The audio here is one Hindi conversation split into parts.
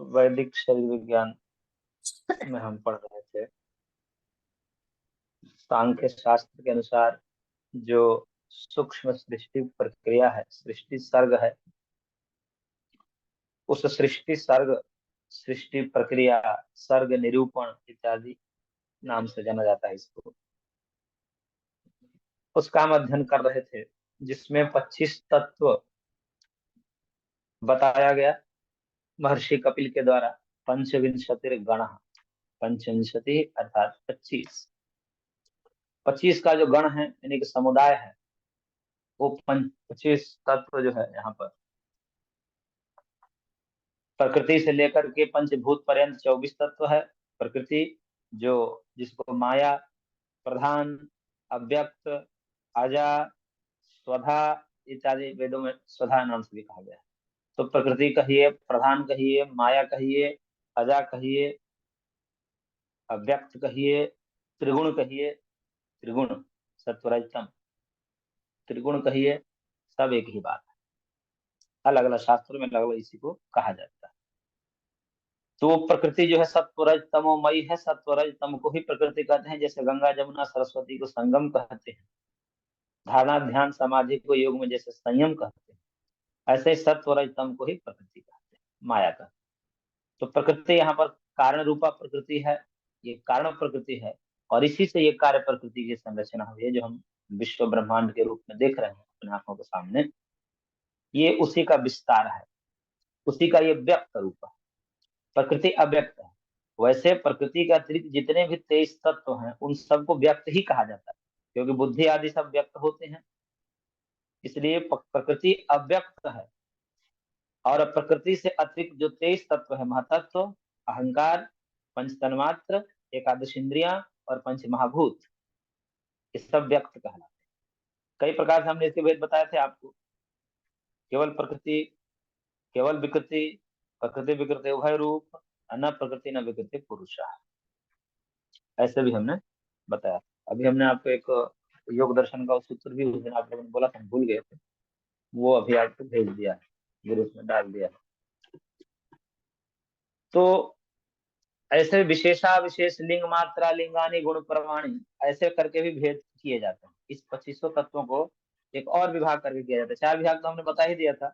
वैदिक शरीर विज्ञान में हम पढ़ रहे थे, सांख्य शास्त्र के अनुसार जो सूक्ष्म सृष्टि प्रक्रिया है, सृष्टि सर्ग है, उस सृष्टि सर्ग, सृष्टि प्रक्रिया, सर्ग निरूपण इत्यादि नाम से जाना जाता है इसको, उसका हम अध्ययन कर रहे थे, जिसमें 25 तत्व बताया गया महर्षि कपिल के द्वारा। पंचविंशति गण, पंचविंशति अर्थात 25, 25 का जो गण है यानी कि समुदाय है, वो 25 तत्व जो है यहाँ पर, प्रकृति से लेकर के पंचभूत पर्यंत 24 तत्व है। प्रकृति जो, जिसको माया, प्रधान, अव्यक्त, अजा, स्वधा इत्यादि वेदों में स्वधा नाम से भी कहा गया है। तो प्रकृति कहिए, प्रधान कहिए, माया कहिए, अजा कहिए, अव्यक्त कहिए, त्रिगुण कहिए, त्रिगुण सत्वरजतम, त्रिगुण कहिए, सब एक ही बात है, अलग अलग शास्त्रों में लगभग इसी को कहा जाता है। तो वो प्रकृति जो है सत्वरज तमोमयी है, सत्वरज तम को ही प्रकृति कहते हैं। जैसे गंगा जमुना सरस्वती को संगम कहते हैं, धारणा ध्यान समाधि को योग में जैसे संयम कहते हैं, ऐसे ही सत्वरज तम को ही प्रकृति कहते हैं, माया का। तो प्रकृति यहाँ पर कारण रूपा प्रकृति है, ये कारण प्रकृति है, और इसी से ये कार्य प्रकृति की संरचना हुई है, जो हम विश्व ब्रह्मांड के रूप में देख रहे हैं अपने आंखों के सामने। ये उसी का विस्तार है, उसी का ये व्यक्त रूप है। प्रकृति अव्यक्त है, वैसे प्रकृति के अतिरिक्त जितने भी 23 तत्व हैं उन सबको व्यक्त ही कहा जाता है, क्योंकि बुद्धि आदि सब व्यक्त होते हैं, इसलिए प्रकृति अव्यक्त है। और प्रकृति से अतिरिक्त जो 23 तत्व है, महातत्व, अहंकार, पंच तन्मात्र, एकादश इंद्रियां और पंच महाभूत, ये सब व्यक्त कहलाते हैं। कई प्रकार से हमने इसके भेद बताए थे आपको, केवल प्रकृति, केवल विकृति, प्रकृति विकृति उभय रूप, न प्रकृति न विकृति पुरुष, ऐसे भी हमने बताया। अभी हमने आपको एक योग दर्शन का सूत्र भी उस दिन आप लोगों ने बोला था, हम भूल गए थे, वो अभी आपको भेज दिया है, ग्रुप में डाल दिया है। तो ऐसे विशेषा विशेष लिंग मात्रा लिंगानी गुण प्रमाणी ऐसे करके भी भेद किए जाते हैं। इस 25 तत्वों को एक और विभाग करके किया जाता है। 4 विभाग तो हमने बता ही दिया था,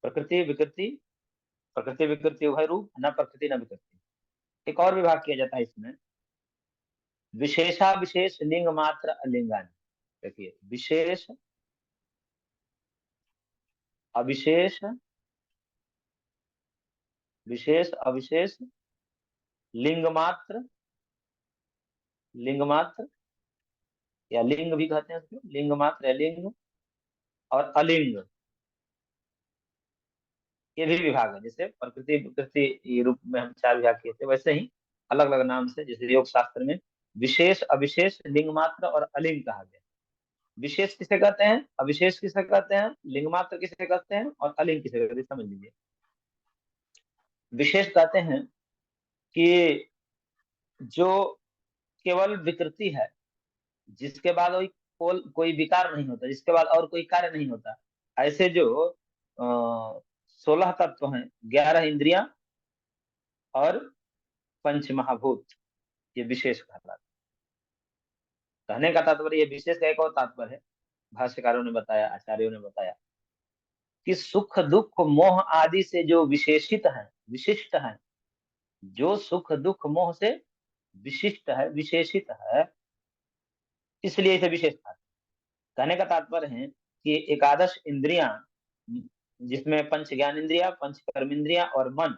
प्रकृति विकृति, प्रकृति विकृति उभय रूप, न प्रकृति न विकृति। एक और विभाग किया जाता है इसमें, विशेषा विशेष लिंग मात्र अलिंगानी। देखिए, विशेष अविशेष, विशेष अविशेष, लिंग मात्र, लिंग मात्र या लिंग भी कहते हैं उसको, लिंग मात्र या लिंग, और अलिंग, ये भी विभाग है। जैसे प्रकृति विकृति रूप में हम 4 विभाग किए थे, वैसे ही अलग अलग नाम से, जैसे योग शास्त्र में विशेष अविशेष लिंग मात्र और अलिंग कहा गया। विशेष किसे कहते हैं, अविशेष किसे कहते हैं, लिंग मात्र किसे कहते हैं, और अलिंग किसे कहते हैं, समझ लीजिए। विशेष कहते हैं कि जो केवल विकृति है, जिसके बाद कोई विकार नहीं होता, जिसके बाद और कोई कार्य नहीं होता, ऐसे जो 16 तत्व हैं, 11 इंद्रियां और पंच महाभूत, ये विशेष कहलाते हैं। कहने का तात्पर्य, ये विशेष का एक और तात्पर्य है, भाष्यकारों ने बताया, आचार्यों ने बताया कि सुख दुख मोह आदि से जो विशेषित है, विशिष्ट है, जो सुख दुख मोह से विशिष्ट है, विशेषित है, इसलिए इसे विशेष कहा। कहने का तात्पर्य है कि एकादश इंद्रियां, जिसमें पंच ज्ञान इंद्रिया, पंच कर्म इंद्रिया और मन,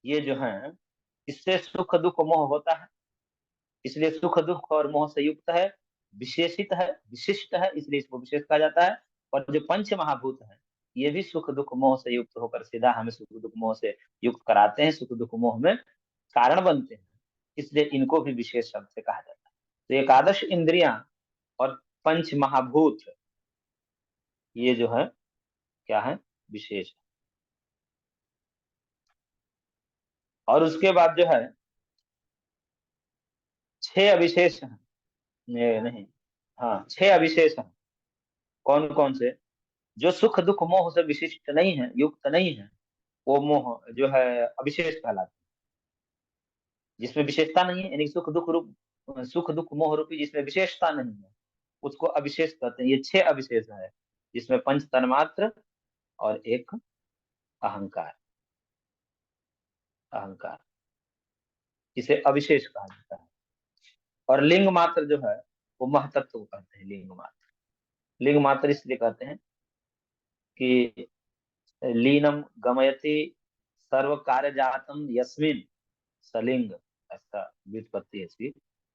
ये जो है, इससे सुख दुख मोह होता है, इसलिए सुख दुख और मोह से युक्त है, विशेषित है, विशिष्ट है, इसलिए इसको विशेष कहा जाता है। और जो पंच महाभूत है, ये भी सुख दुख मोह से युक्त होकर सीधा हमें सुख दुख मोह से युक्त कराते हैं, सुख दुख मोह में कारण बनते हैं, इसलिए इनको भी विशेष शब्द से कहा जाता है। तो एकादश इंद्रियां और पंच महाभूत, ये जो है क्या है, विशेष। और उसके बाद जो है 6 अविशेष हैं, नहीं, हाँ 6 अविशेष हैं। कौन कौन से, जो सुख दुख मोह से विशिष्ट नहीं है, युक्त नहीं है, वो मोह जो है अविशेष कहलाता है। जिसमें विशेषता नहीं है, यानी सुख दुख मोह रूपी जिसमें विशेषता नहीं है, उसको अविशेष कहते हैं। ये 6 अविशेष है, जिसमें पंच तन्मात्र और एक अहंकार। अहंकार इसे अविशेष कहा जाता है। और लिंग मात्र जो है वो महतत्व को कहते हैं। लिंग मात्र, लिंग मात्र इसलिए कहते हैं कि लीनम गमयति सर्व कार्य जातम यस्मिन सलिंग, ऐसा व्युत्पत्ति है इसकी,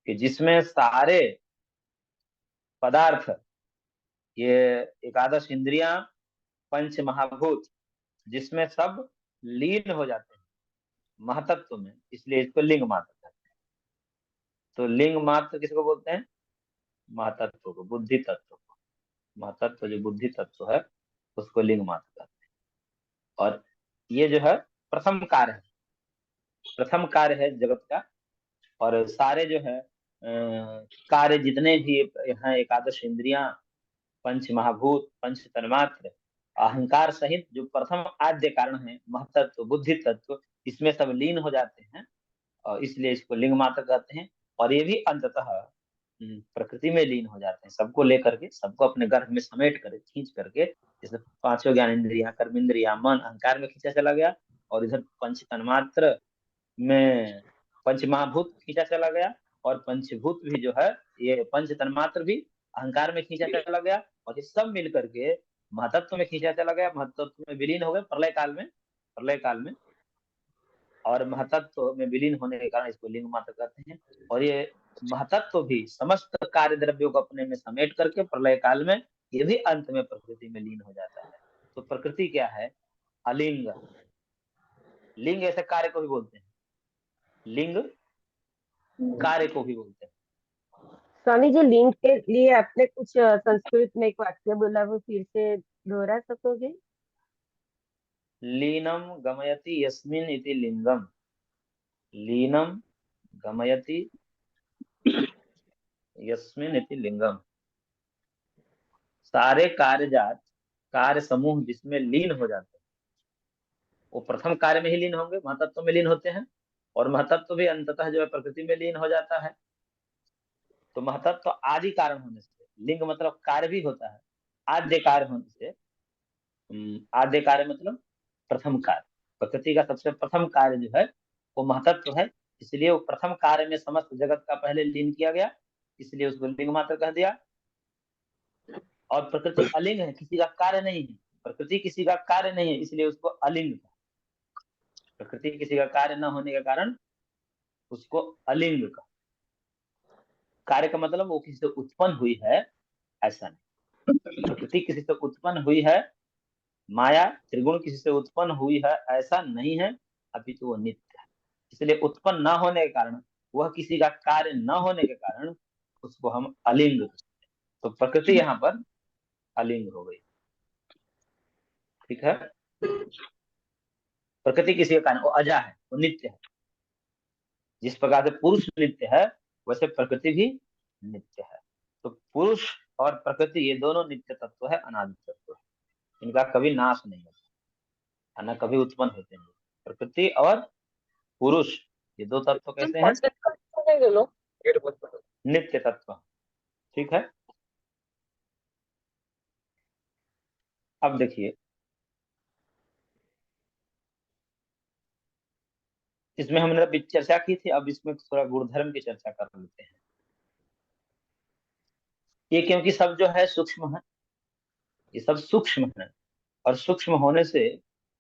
कि जिसमें सारे पदार्थ, ये एकादश इंद्रियां, पंच महाभूत, जिसमें सब लीन हो जाते हैं महतत्व में, इसलिए इसको लिंग मात्र कहते हैं। तो लिंग मात्र किसको बोलते हैं? महतत्व को, बुद्धि तत्व को। महतत्व जो बुद्धि तत्व है उसको लिंग मात्र कहते हैं। और ये जो है प्रथम कार्य है, प्रथम कार्य है जगत का। और सारे जो है कार्य जितने भी यहाँ एकादश इंद्रियां, पंच महाभूत, पंच तन्मात्र, अहंकार सहित जो प्रथम आद्य कारण है महतत्व बुद्धि तत्व, इसमें सब लीन हो जाते हैं, और इसलिए इसको लिंग मात्र कहते हैं। और ये भी अंततः प्रकृति में लीन हो जाते हैं, सबको लेकर के, सबको अपने गर्भ में समेट कर खींच करके। जैसे पांचों ज्ञान इंद्रिया, कर्म इंद्रिया, मन अहंकार में खींचा चला गया, और इधर पंच तन्मात्र में पंच महाभूत खींचा चला गया, और पंचभूत भी जो है, ये पंच तन्मात्र भी अहंकार में खींचा चला गया, और ये सब मिल करके महतत्व में खींचा चला गया, महतत्व में विलीन हो गए प्रलय काल में। प्रलय काल में और महतत्व में विलीन होने के कारण इसको लिंग मात्र कहते हैं। और ये महतत्व भी समस्त कार्य द्रव्यों को अपने में समेट करके प्रलय काल में ये भी अंत में प्रकृति में लीन हो जाता है। तो प्रकृति क्या है? अलिंग। लिंग ऐसे कार्य को भी बोलते हैं, लिंग कार्य को भी बोलते हैं। स्वामी जी, लिंग के लिए आपने कुछ संस्कृत में एक वाक्य बोला, वो फिर से दोहरा सकोगे? लीनम गमयति यस्मिन इति लिंगम। लीनम गमयति यस्मिन इति लिंगम। सारे कार्यजात, कार्य समूह जिसमें लीन हो जाते हैं, वो प्रथम कार्य में ही लीन होंगे, महतत्व में लीन होते हैं। और महतत्व भी अंततः जो है प्रकृति में लीन हो जाता है। तो महतत्व आदि कारण होने से, लिंग मतलब कार्य भी होता है, आद्य कार्य होने से, आद्य कार्य मतलब प्रथम कार्य, प्रकृति का सबसे प्रथम कार्य जो है वो महतत्व है। इसलिए वो प्रथम कार्य में समस्त जगत का पहले लीन किया गया, इसलिए उसको लिंग मात्र कह दिया। और प्रकृति अलिंग है, किसी का कार्य नहीं है। प्रकृति किसी का कार्य नहीं है, इसलिए उसको अलिंग कहा। प्रकृति किसी का कार्य न होने के कारण उसको अलिंग कहा। कार्य का मतलब वो किसी से उत्पन्न हुई है, ऐसा नहीं। प्रकृति किसी से उत्पन्न हुई है, माया त्रिगुण किसी से उत्पन्न हुई है, ऐसा नहीं है, अभी तो वो नित्य है। इसलिए उत्पन्न न होने के कारण, वह किसी का कार्य न होने के कारण उसको हम अलिंग कहते हैं। तो प्रकृति यहाँ पर अलिंग हो गई। ठीक है? प्रकृति किसी का कारण, वो अजा है, वो नित्य है। जिस प्रकार से पुरुष नित्य है, वैसे प्रकृति भी नित्य है। तो पुरुष और प्रकृति ये दोनों नित्य तत्व है, अनादि तत्व है। इनका कभी नाश नहीं होता, न कभी उत्पन्न होते हैं। प्रकृति और पुरुष ये दो तत्व कैसे हैं? नित्य तत्व। ठीक है? अब देखिए, इसमें हमने अभी चर्चा की थी, अब इसमें थोड़ा गुणधर्म की चर्चा कर लेते हैं। ये क्योंकि सब जो है सूक्ष्म है, ये सब सूक्ष्म है, और सूक्ष्म होने से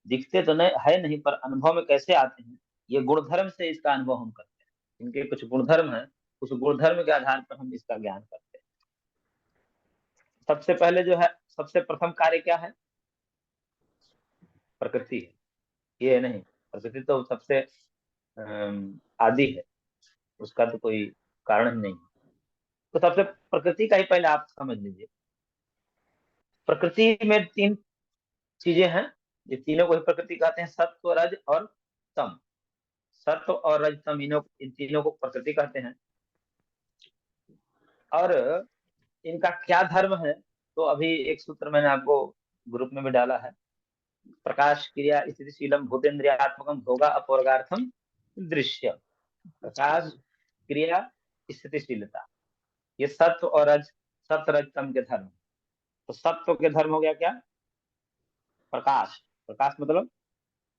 दिखते तो नहीं है नहीं, पर अनुभव में कैसे आते हैं? ये गुणधर्म से इसका अनुभव हम करते हैं। इनके कुछ गुणधर्म है, उस गुणधर्म के आधार पर हम इसका ज्ञान करते हैं। सबसे पहले जो है, सबसे प्रथम कार्य क्या है? प्रकृति है, ये नहीं। प्रकृति तो सबसे आदि है, उसका तो कोई कारण ही नहीं है। तो सबसे प्रकृति का ही पहले आप समझ लीजिए। प्रकृति में 3 चीजें हैं, ये तीनों को ही प्रकृति कहते हैं, सत्व रज और तम। सत्व और रज तम, इन तीनों को प्रकृति कहते हैं। और इनका क्या धर्म है? तो अभी एक सूत्र मैंने आपको ग्रुप में भी डाला है। प्रकाश क्रिया स्थितिशीलम भूतेन्द्रियात्मकम भोगा अपवर्गार्थम दृश्य। प्रकाश क्रिया स्थितिशीलता, ये सत्व और रज, सत्व रज तम के धर्म। तो सत्व के धर्म हो गया क्या? प्रकाश। प्रकाश मतलब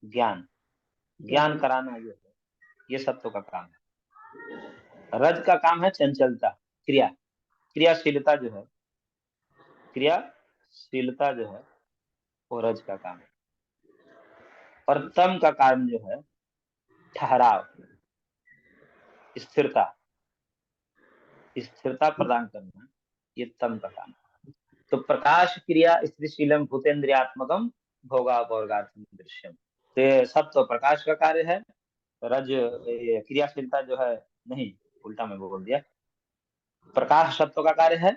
ज्ञान, ज्ञान ज्ञान। कराना, ये सत्व का काम है। रज का काम है चंचलता, क्रिया, क्रियाशीलता जो है, क्रियाशीलता जो है वो रज का काम है। और तम का काम जो है ठहराव, स्थिरता, स्थिरता प्रदान करना, ये तम का काम है। तो प्रकाश क्रिया स्थितिशीलम भूतेन्द्रियात्मकम भोगापवर्गार्थम दृश्यम। तो ये सत्व प्रकाश का कार्य है, रज ये क्रियाशीलता जो है, नहीं उल्टा मैं बोल दिया, प्रकाश सत्व का कार्य है,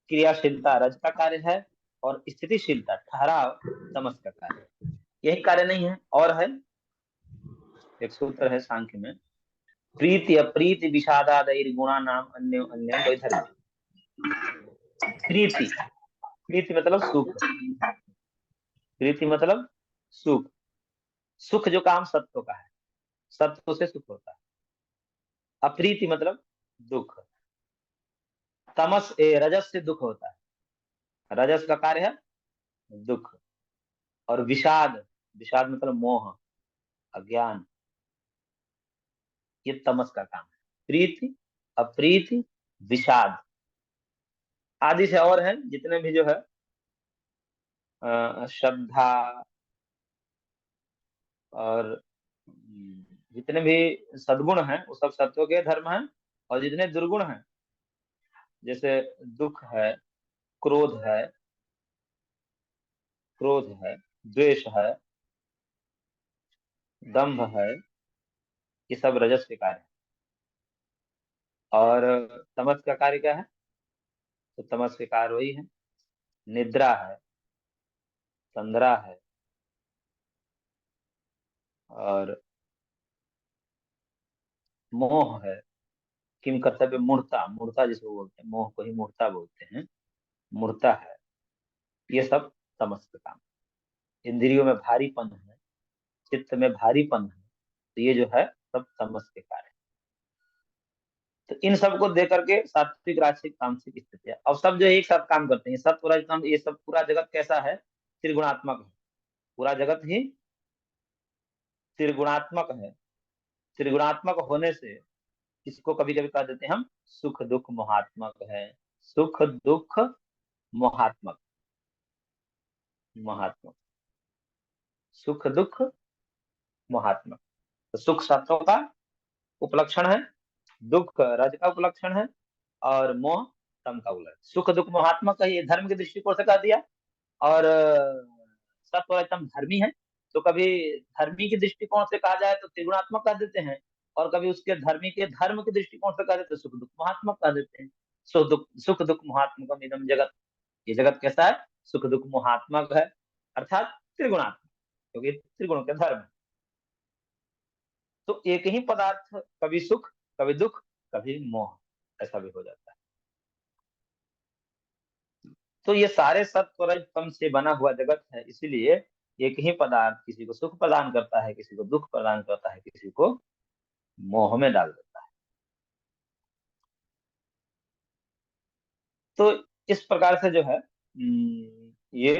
क्रियाशीलता रज का कार्य है, और स्थितिशीलता ठहराव तमस का कार्य है। यही कार्य नहीं है, और है एक सूत्र है सांख्य में, प्रीति अप्रीति विषादादि गुणा नाम अन्य अन्य वैधर्म्य। प्रीति, प्रीति मतलब सुख, प्रीति मतलब सुख, सुख जो काम सत्व का है, सत्व से सुख होता है। अप्रीति मतलब दुख, तमस रजस से दुख होता है, रजस का कार्य है दुख। और विषाद, विषाद मतलब मोह, अज्ञान, ये तमस का काम है। प्रीति, अप्रीति, विषाद आदि से और है जितने भी जो है श्रद्धा और जितने भी सद्गुण हैं वो सब सत्व के धर्म हैं। और जितने दुर्गुण हैं, जैसे दुख है, क्रोध है, क्रोध है, द्वेष है, दंभ है, ये सब रजस के कार्य है। और तमस का कार्य क्या है? तो तमस के कार्य वही है, निद्रा है, तंद्रा है, और मोह है, किम कर्तव्य मूर्ता, मूर्ता जिसको बोलते हैं, मोह को ही मूर्ता बोलते हैं, मूर्ता है, ये सब तमस का काम। इंद्रियों में भारीपन है, चित्त में भारीपन है, तो ये जो है सब तमस के कार्य। तो इन सब को देख करके सात्विक राजसिक तामसिक स्थिति है। अब सब जो एक साथ काम करते हैं, सत्व रज तम, ये सब पूरा जगत कैसा है? त्रिगुणात्मक है, पूरा जगत ही त्रिगुणात्मक है। त्रिगुणात्मक होने से इसको कभी कभी कह देते हैं हम सुख दुख मोहात्मक है, सुख दुख मोहात्मक, महात्मक, सुख दुख मोहात्मक। तो सुख सत्व का उपलक्षण है, दुख रज का उपलक्षण है, और मोह तम का उपलक्षण। सुख दुख मोहात्मक का ये धर्म के दृष्टिकोण से कह दिया। और सत्व रजतम धर्मी है, तो कभी धर्मी के दृष्टिकोण से कहा जाए तो त्रिगुणात्मक कह देते हैं, और कभी उसके धर्मी के धर्म के दृष्टिकोण से कह देते तो सुख दुख महात्मक कह देते हैं। सुख दुख महात्मकम इदम जगत, ये जगत कैसा है? सुख दुख मोहात्मक है, अर्थात त्रिगुणात्मक, क्योंकि त्रिगुणों के धर्म है। तो एक ही पदार्थ कभी सुख, कभी दुख, कभी मोह, ऐसा भी हो जाता है। तो ये सारे सत्व रज तम से बना हुआ जगत है, इसीलिए एक ही पदार्थ किसी को सुख प्रदान करता है, किसी को दुख प्रदान करता है, किसी को मोह में डाल देता है। तो इस प्रकार से जो है ये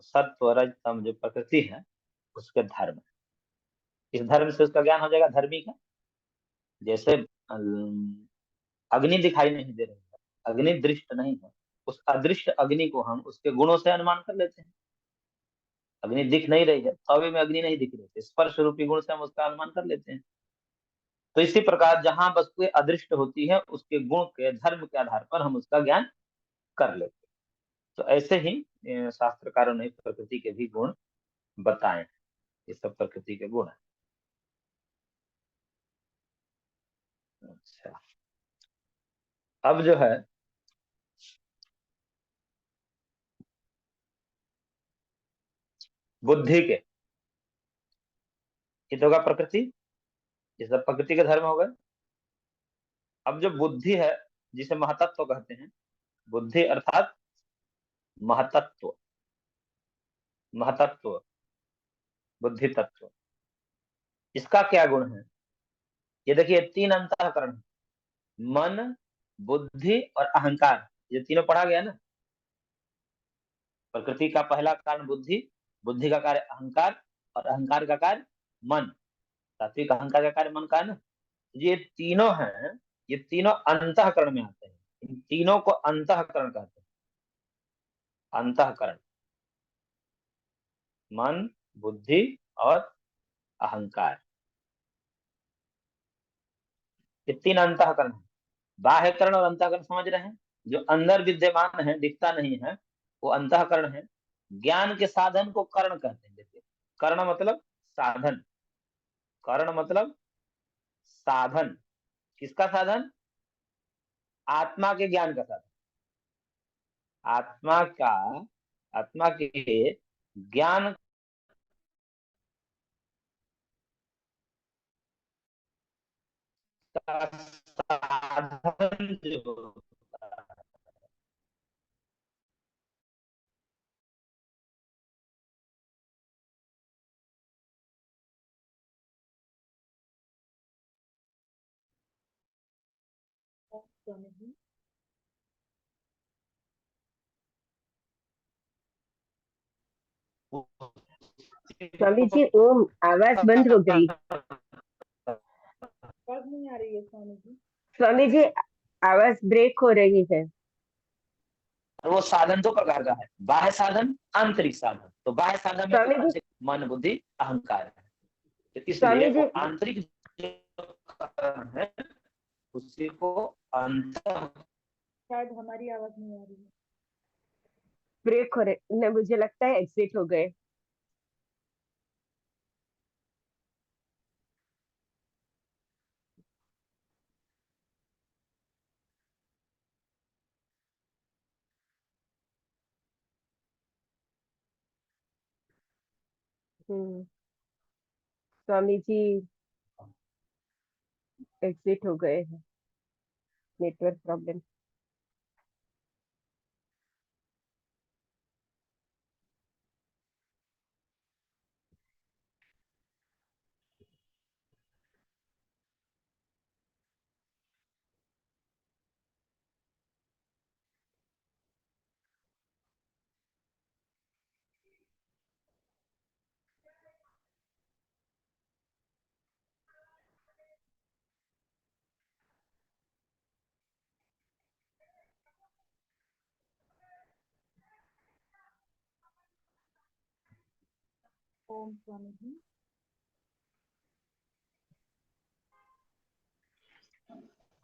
सत्व रज तम जो प्रकृति है उसके धर्म है। इस धर्म से उसका ज्ञान हो जाएगा धर्मी का। जैसे अग्नि दिखाई नहीं दे रही है, अग्नि दृष्ट नहीं है, उस अदृश्य अग्नि को हम उसके गुणों से अनुमान कर लेते हैं। अग्नि दिख नहीं रही है, तवे में अग्नि नहीं दिख रही है, स्पर्श रूपी गुण से हम उसका अनुमान कर लेते हैं। तो इसी प्रकार जहां वस्तुएं अदृष्ट होती है उसके गुण के धर्म के आधार पर हम उसका ज्ञान कर लेते हैं। तो ऐसे ही शास्त्रकारों ने प्रकृति के भी गुण बताए हैं। ये सब प्रकृति के गुण है। अच्छा, अब जो है बुद्धि के, ये तो होगा प्रकृति, ये सब प्रकृति के धर्म हो गए। अब जो बुद्धि है जिसे महतत्व कहते हैं, बुद्धि अर्थात महतत्व, महतत्व, बुद्धि तत्व, इसका क्या गुण है? ये देखिए, तीन अंतःकरण है, मन, बुद्धि और अहंकार। ये तीनों पढ़ा गया ना। प्रकृति का पहला कारण बुद्धि, बुद्धि का कार्य अहंकार और अहंकार का कार्य मन। सात्विक अहंकार का कार्य मन का है ना। ये तीनों हैं, ये तीनों अंतःकरण में आते हैं। इन तीनों को अंतःकरण कहते हैं। अंतःकरण, मन, बुद्धि और अहंकार, ये तीन अंतःकरण है। बाह्यकरण और अंतःकरण समझ रहे हैं? जो अंदर विद्यमान है, दिखता नहीं है, वो अंतःकरण है। ज्ञान के साधन को करण कहते हैं। देखिए, कर्ण मतलब साधन, कर्ण मतलब साधन। किसका साधन? आत्मा के ज्ञान का साधन। आत्मा का, आत्मा के ज्ञान का साधन जो होता है। स्वामी जी। स्वामी जी, ओम, आवाज बंद हो गई। आवाज नहीं आ रही है स्वामी जी। स्वामी जी, आवाज ब्रेक हो रही है। और वो साधन दो प्रकार का है, बाह्य साधन, आंतरिक साधन। तो बाह्य साधन में तो स्वामी जी, कौन से? मन, बुद्धि, अहंकार है। तो स्वामी इसलिए वो जी, आंतरिक जो कारण है, उसी को अंत। शायद हमारी आवाज नहीं आ रही है। ब्रेक हो रहे ने, मुझे लगता है एग्जिट हो गए। स्वामी जी एग्जिट हो गए हैं, नेटवर्क प्रॉब्लम। ओम स्वामी जी।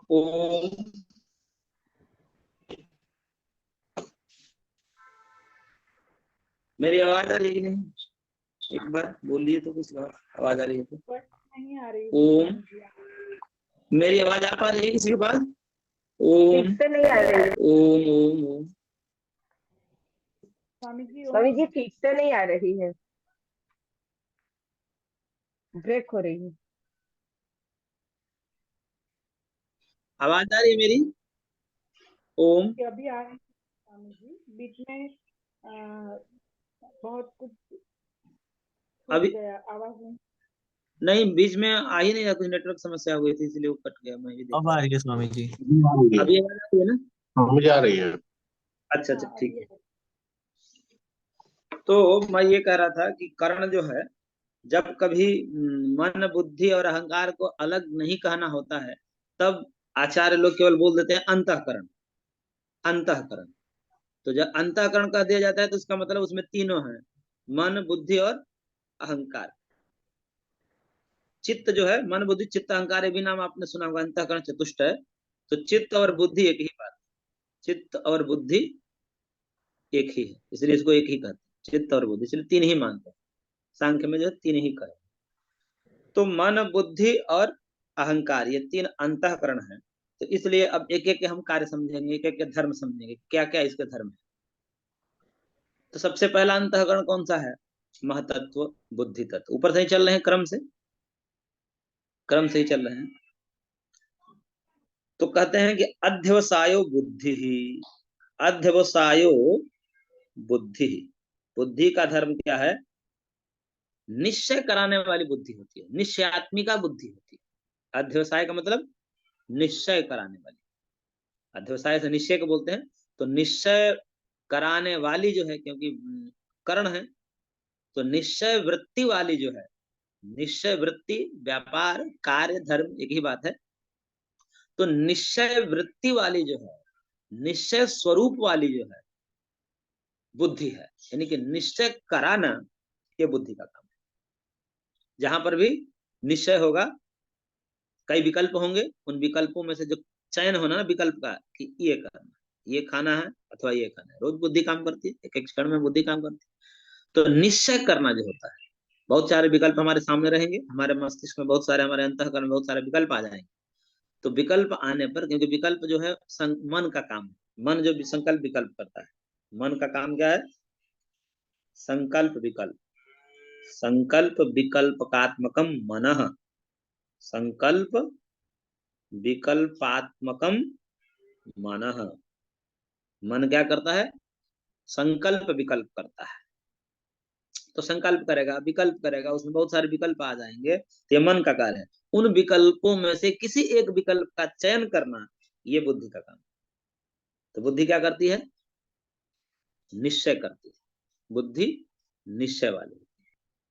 ओम। मेरी आवाज आ रही है कि नहीं? एक बार बोलिए तो, कुछ बार आवाज आ रही है तो। बस नहीं आ रही है ओम। स्वामी जी। मेरी आवाज आ पा रही है किसी के पास? ठीक ओम से नहीं आ रही है। ओम ओम ओम। स्वामी जी स्वामी ओम। जी ठीक से नहीं आ रही है, ब्रेक हो रही है। आवाज आ रही है मेरी? ओम। कि अभी आ रही है स्वामी जी, बीच में बहुत कुछ छूट अभी गया, आवाज नहीं। नहीं, बीच में आ ही नहीं रहा, कुछ नेटवर्क समस्या हो गई थी, इसलिए वो कट गया। मैं भी देख अब रहा आ रही है स्वामी जी। हूँ। अभी आवाज आ रही है ना? हाँ, मुझे आ रही है। अच्छा अच्छा, हाँ ठीक अभी है। तो मैं ये कह रहा था कि कर्ण जो है, जब कभी मन, बुद्धि और अहंकार को अलग नहीं कहना होता है, तब आचार्य लोग केवल बोल देते हैं अंतःकरण। अंतःकरण। तो जब अंतःकरण कह दिया जाता है तो उसका मतलब उसमें तीनों हैं, मन, बुद्धि और अहंकार। चित्त जो है, मन, बुद्धि, चित्त, अहंकार, ये भी नाम आपने सुना होगा, अंतःकरण चतुष्ट है। तो चित्त और बुद्धि एक ही बात। चित्त और बुद्धि एक ही है, इसलिए इसको एक ही कहते हैं, चित्त और बुद्धि, इसलिए तीन ही मानते हैं। सांख्य में जो है तीन ही कहे। तो मन, बुद्धि और अहंकार, ये तीन अंतःकरण है। तो इसलिए अब एक एक के हम कार्य समझेंगे, एक एक के धर्म समझेंगे, क्या क्या इसके धर्म है। तो सबसे पहला अंतःकरण कौन सा है? महतत्व, बुद्धि तत्व। ऊपर से ही चल रहे हैं, क्रम से, क्रम से ही चल रहे हैं। तो कहते हैं कि अध्यवसायो बुद्धि ही, अध्यवसायो बुद्धि। बुद्धि का धर्म क्या है? निश्चय कराने वाली बुद्धि होती है, निश्चयात्मिका बुद्धि होती है। अध्यवसाय का मतलब निश्चय कराने वाली, अध्यवसाय से निश्चय को बोलते हैं। तो निश्चय कराने वाली जो है, क्योंकि करण है, तो निश्चय वृत्ति वाली जो है, निश्चय वृत्ति, व्यापार, कार्य, धर्म एक ही बात है। तो निश्चय वृत्ति वाली जो है, निश्चय स्वरूप वाली जो है बुद्धि है, यानी कि निश्चय कराना ये बुद्धि का काम है। जहां पर भी निश्चय होगा, कई विकल्प होंगे, उन विकल्पों में से जो चयन होना ना विकल्प का, कि ये करना, ये खाना है अथवा ये खाना है, रोज बुद्धि काम करती है, एक एक क्षण में बुद्धि काम करती है। तो निश्चय करना जो होता है, बहुत सारे विकल्प हमारे सामने रहेंगे, हमारे मस्तिष्क में बहुत सारे, हमारे अंतःकरण में बहुत सारे विकल्प आ जाएंगे। तो विकल्प आने पर, क्योंकि विकल्प जो है मन का काम है, मन जो संकल्प विकल्प करता है, मन का काम क्या है? संकल्प विकल्प, संकल्प विकल्पकात्मकम मनः, संकल्प विकल्पात्मकम मनः। मन क्या करता है? संकल्प विकल्प करता है। तो संकल्प करेगा, विकल्प करेगा, उसमें बहुत सारे विकल्प आ जाएंगे, तो ये मन का कार्य है। उन विकल्पों में से किसी एक विकल्प का चयन करना, ये बुद्धि का काम है। तो बुद्धि क्या करती है? निश्चय करती है। बुद्धि निश्चय वाली,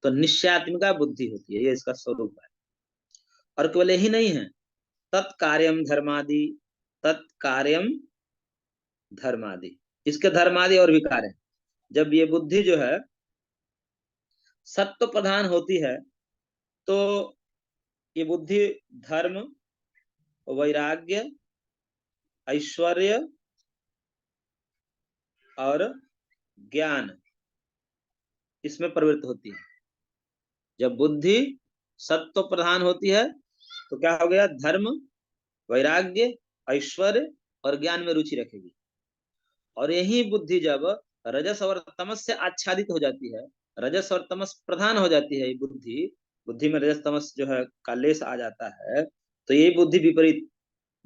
तो निश्चयात्मिका बुद्धि होती है, ये इसका स्वरूप है। और केवल यही नहीं है, तत्कार्यम धर्मादि, तत्कार्यम धर्मादि, इसके धर्मादि और भी कार्य हैं। जब ये बुद्धि जो है सत्व प्रधान होती है, तो ये बुद्धि धर्म, वैराग्य, ऐश्वर्य और ज्ञान, इसमें प्रवृत्त होती है। जब बुद्धि सत्व प्रधान होती है तो क्या हो गया? धर्म, वैराग्य, ऐश्वर्य और ज्ञान में रुचि रखेगी। और यही बुद्धि जब रजस और तमस से आच्छादित हो जाती है, रजस और तमस प्रधान हो जाती है, ये बुद्धि, बुद्धि में रजस तमस जो है का लेस आ जाता है, तो यही बुद्धि विपरीत,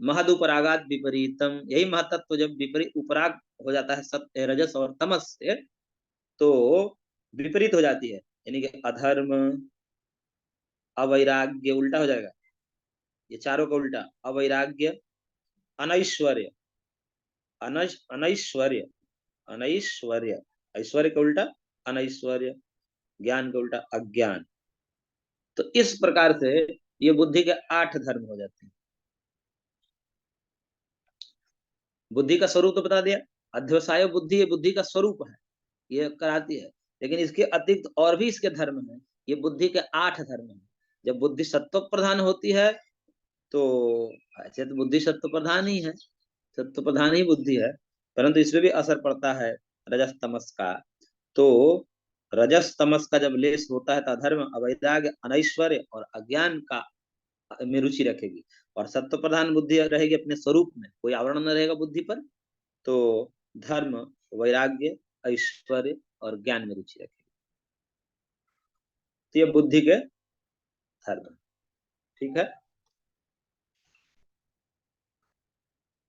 महदुपरागात विपरीतम, यही महतत्व जब विपरीत उपराग हो जाता है सत्य रजस और तमस से, तो विपरीत हो जाती है, यानी कि अधर्म, अवैराग्य, उल्टा हो जाएगा, ये चारों का उल्टा, अवैराग्य, अनैश्वर्य, अनैश्वर्य, अनैश्वर्य, ऐश्वर्य का उल्टा अनैश्वर्य, ज्ञान का उल्टा अज्ञान। तो इस प्रकार से ये बुद्धि के 8 धर्म हो जाते हैं। बुद्धि का स्वरूप तो बता दिया, अध्यवसाय बुद्धि, ये बुद्धि का स्वरूप है, ये कराती है। लेकिन इसके अतिरिक्त और भी इसके धर्म हैं, ये बुद्धि के 8 धर्म हैं। जब बुद्धि सत्व प्रधान होती है, तो ऐसे तो बुद्धि सत्व प्रधान ही है, सत्व प्रधान ही बुद्धि है, परंतु इसमें भी असर पड़ता है रजस तमस का। तो रजस तमस का जब लेस होता है तो अधर्म, अवैराग्य, अनैश्वर्य और अज्ञान का में रुचि रखेगी। और सत्व प्रधान बुद्धि रहेगी अपने स्वरूप में, कोई आवरण न रहेगा बुद्धि पर, तो धर्म, वैराग्य, ऐश्वर्य और ज्ञान में रुचि रखेगी। तो ये बुद्धि के धर्म, ठीक है।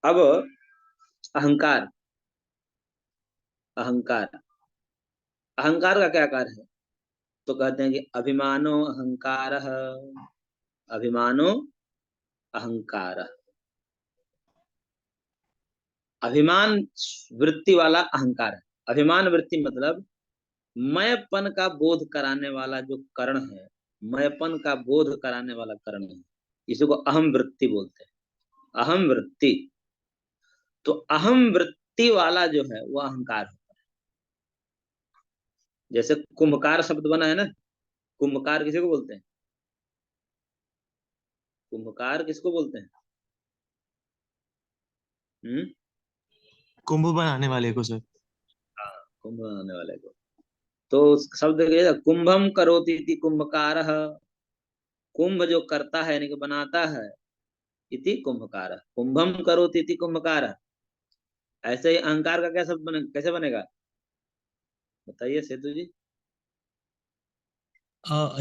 अब अहंकार, अहंकार, अहंकार का क्या कार्य है? तो कहते हैं कि अभिमानो अहंकार, अभिमानो अहंकार, अभिमान वृत्ति वाला अहंकार है। अभिमान वृत्ति मतलब मैंपन का बोध कराने वाला जो करण है, मैंपन का बोध कराने वाला करण है, इसको अहम वृत्ति बोलते हैं, अहम वृत्ति। तो अहम वृत्ति वाला जो है वो अहंकार होता है। जैसे कुंभकार शब्द बना है ना, कुंभकार किसी को बोलते हैं? कुंभकार किसको बोलते हैं? कुंभ बनाने वाले को सर। हाँ, कुंभ बनाने वाले को। तो शब्द कुंभम करोति इति कुंभकारः, कुंभ जो करता है यानी कि बनाता है, इति कुंभकारः, कुंभम करोति इति कुंभकारः। ऐसे ही अहंकार का क्या शब्द कैसे बनेगा? बताइए सेतु जी।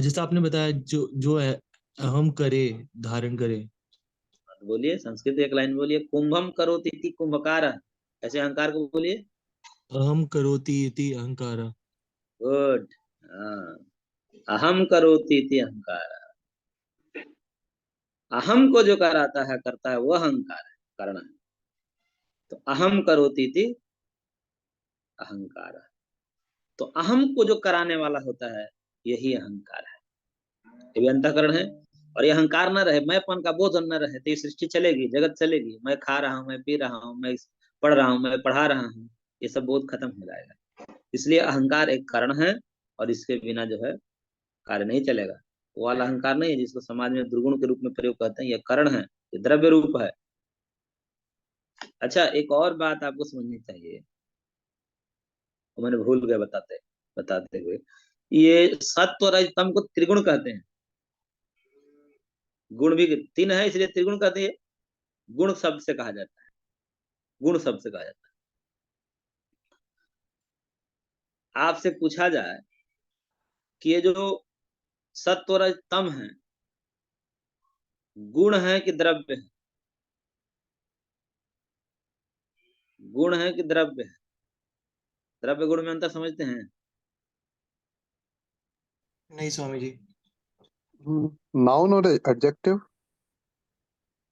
जैसा आपने बताया, जो जो है अहम करे, धारण करे। बोलिए संस्कृत एक लाइन बोलिए, कुंभम करोति इति कुंभकारः, ऐसे अहंकार को बोलिए। अहम करोति इति अहंकार। गुड। हाँ, अहम करोति इति अहंकार। अहम को जो कराता है, करता है, वो अहंकार है, करना है। तो अहम करोति इति अहंकार। तो अहम को जो कराने वाला होता है, यही अहंकार है, ये भी अंतःकरण है। और ये अहंकार न रहे, मैंपन का बोध न रहे, तो ये सृष्टि चलेगी, जगत चलेगी। मैं खा रहा हूँ, मैं पी रहा हूँ, मैं पढ़ रहा हूँ, मैं पढ़ा रहा हूँ, ये सब बोध खत्म हो जाएगा। इसलिए अहंकार एक कारण है, और इसके बिना जो है कार्य नहीं चलेगा। वो वाला अहंकार नहीं है जिसको समाज में दुर्गुण के रूप में प्रयोग करते हैं, ये कारण है, ये द्रव्य रूप है। अच्छा, एक और बात आपको समझनी चाहिए, वो मैंने भूल गया बताते बताते हुए। ये सत्व रजतम को त्रिगुण कहते हैं। गुण भी तीन है, इसलिए त्रिगुण कहते हैं। गुण शब्द से कहा जाता है, गुण शब्द से कहा जाता है। आपसे पूछा जाए कि ये जो सत्व रजतम है, गुण है कि द्रव्य है? गुण है कि द्रव्य है? द्रव्य गुण में अंतर समझते हैं? नहीं स्वामी जी। नाउन और एडजेक्टिव।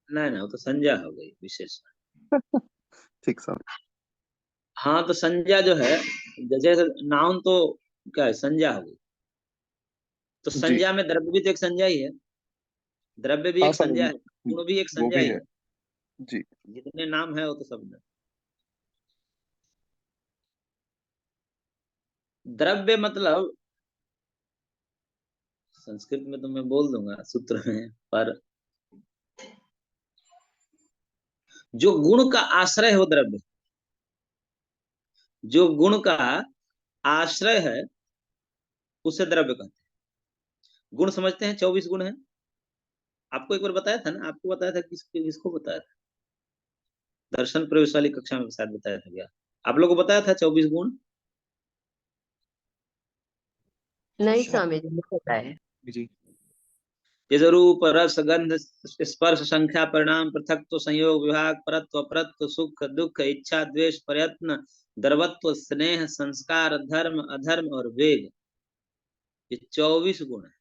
नहीं ना, वो तो संज्ञा हो गई विशेष। ठीक सर। हाँ, तो संज्ञा जो है, जैसे नाउन तो क्या है, संज्ञा हो गई। तो जी संज्ञा में द्रव्य भी तो एक संज्ञा ही है, द्रव्य भी हाँ एक सर, संज्ञा है, गुण भी एक वो संज्ञा भी ही है। है। जी जितने नाम है वो तो शब्द है। द्रव्य मतलब, संस्कृत में तो मैं बोल दूंगा सूत्र में, पर जो गुण का आश्रय हो द्रव्य, जो गुण का आश्रय है, उसे द्रव्य कहते हैं। गुण समझते हैं, 24 गुण है। आपको एक बार बताया था ना, आपको बताया था, किसको बताया था? दर्शन प्रवेश वाली कक्षा में शायद बताया था क्या? आप लोगों को बताया था 24 गुण? नहीं स्वामी जी, नहीं पता है। जी जैसे रूप, रस, गंध, स्पर्श, संख्या, परिणाम, पृथकत्व, संयोग, विभाग, परत्व, अपरत्व, सुख, दुख, इच्छा, द्वेष, प्रयत्न, द्रवत्व, स्नेह, संस्कार, धर्म, अधर्म और वेग। ये 24 गुण है।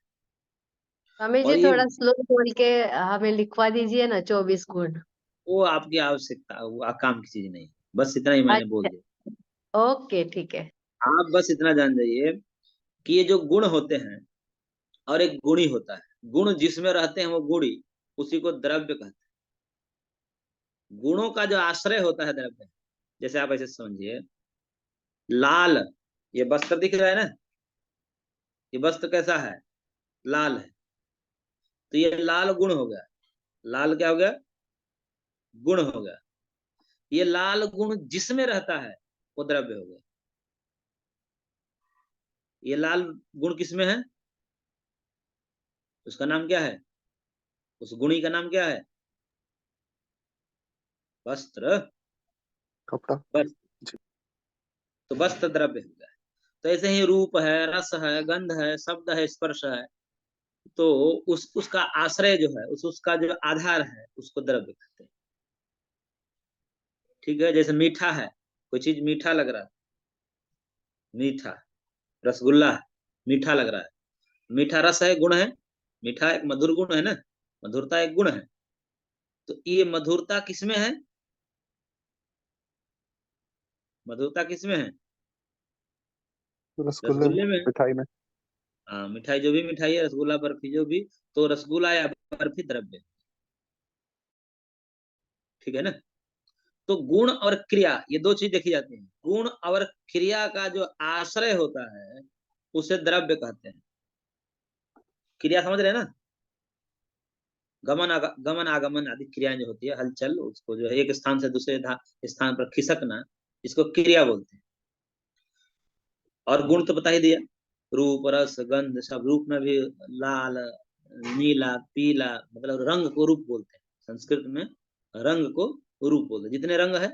स्वामी जी और ये थोड़ा स्लो बोल के हमें लिखवा दीजिए ना, 24 गुण। वो आपकी आवश्यकता, वो काम की चीज नहीं, बस इतना ही मैंने बोल अच्छा, दिया। ओके ठीक है। आप बस इतना जान जाइए कि ये जो गुण होते हैं, और एक गुणी होता है, गुण जिसमें रहते हैं वो गुणी, उसी को द्रव्य कहते हैं। गुणों का जो आश्रय होता है द्रव्य, जैसे आप ऐसे समझिए, लाल, ये वस्त्र दिख रहा है ना, ये वस्त्र कैसा है? लाल है। तो ये लाल गुण हो गया। लाल क्या हो गया? गुण हो गया। ये लाल गुण जिसमें रहता है, वो द्रव्य हो गया। ये लाल गुण किसमें है? उसका नाम क्या है? उस गुणी का नाम क्या है? वस्त्र। कपड़ा। वस्त्र। जी तो वस्त्र द्रव्य हो गया। तो ऐसे ही रूप है, रस है, गंध है, शब्द है, स्पर्श है। तो उसका आश्रय जो है, उसका जो आधार है, उसको द्रव्य कहते हैं। ठीक है, जैसे मीठा है, कोई चीज मीठा लग रहा है, मीठा, रसगुल्ला है, मीठा लग रहा है, मीठा रस है, गुण है। मीठा एक मधुर गुण है ना, मधुरता एक गुण है। तो ये मधुरता किसमें है? मधुरता किसमें है? रसगुल्ले में, रसगुल्ले में है। मिठाई में। हाँ, मिठाई, जो भी मिठाई है, रसगुल्ला, बर्फी, जो भी। तो रसगुल्ला या बर्फी द्रव्य। ठीक है ना? तो गुण और क्रिया, ये दो चीज देखी जाती है। गुण और क्रिया का जो आश्रय होता है, उसे द्रव्य कहते हैं। क्रिया समझ रहे हैं ना? गमन आगमन आदि क्रियाएं जो होती है, हलचल, उसको जो है एक स्थान से दूसरे स्थान पर खिसकना, इसको क्रिया बोलते हैं। और गुण तो बता ही दिया, रूप, रस, गंध, सब। रूप में भी लाल, नीला, पीला, मतलब रंग को रूप बोलते हैं। संस्कृत में रंग को रूप बोलते हैं। जितने रंग है,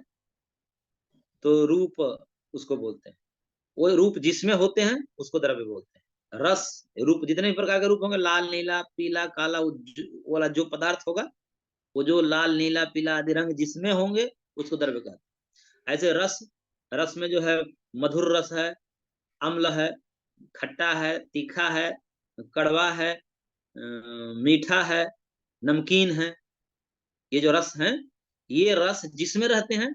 तो रूप उसको बोलते हैं। वो रूप जिसमें होते हैं, उसको द्रव्य बोलते हैं। रस, रूप जितने भी प्रकार के रूप होंगे, लाल, नीला, पीला, काला, वाला जो पदार्थ होगा, वो जो लाल, नीला, पीला आदि रंग जिसमें होंगे, उसको द्रव्य कहते हैं। ऐसे रस, रस में जो है, मधुर रस है, अम्ल है, खट्टा है, तीखा है, कड़वा है, मीठा है, नमकीन है। ये जो रस हैं, ये रस जिसमें रहते हैं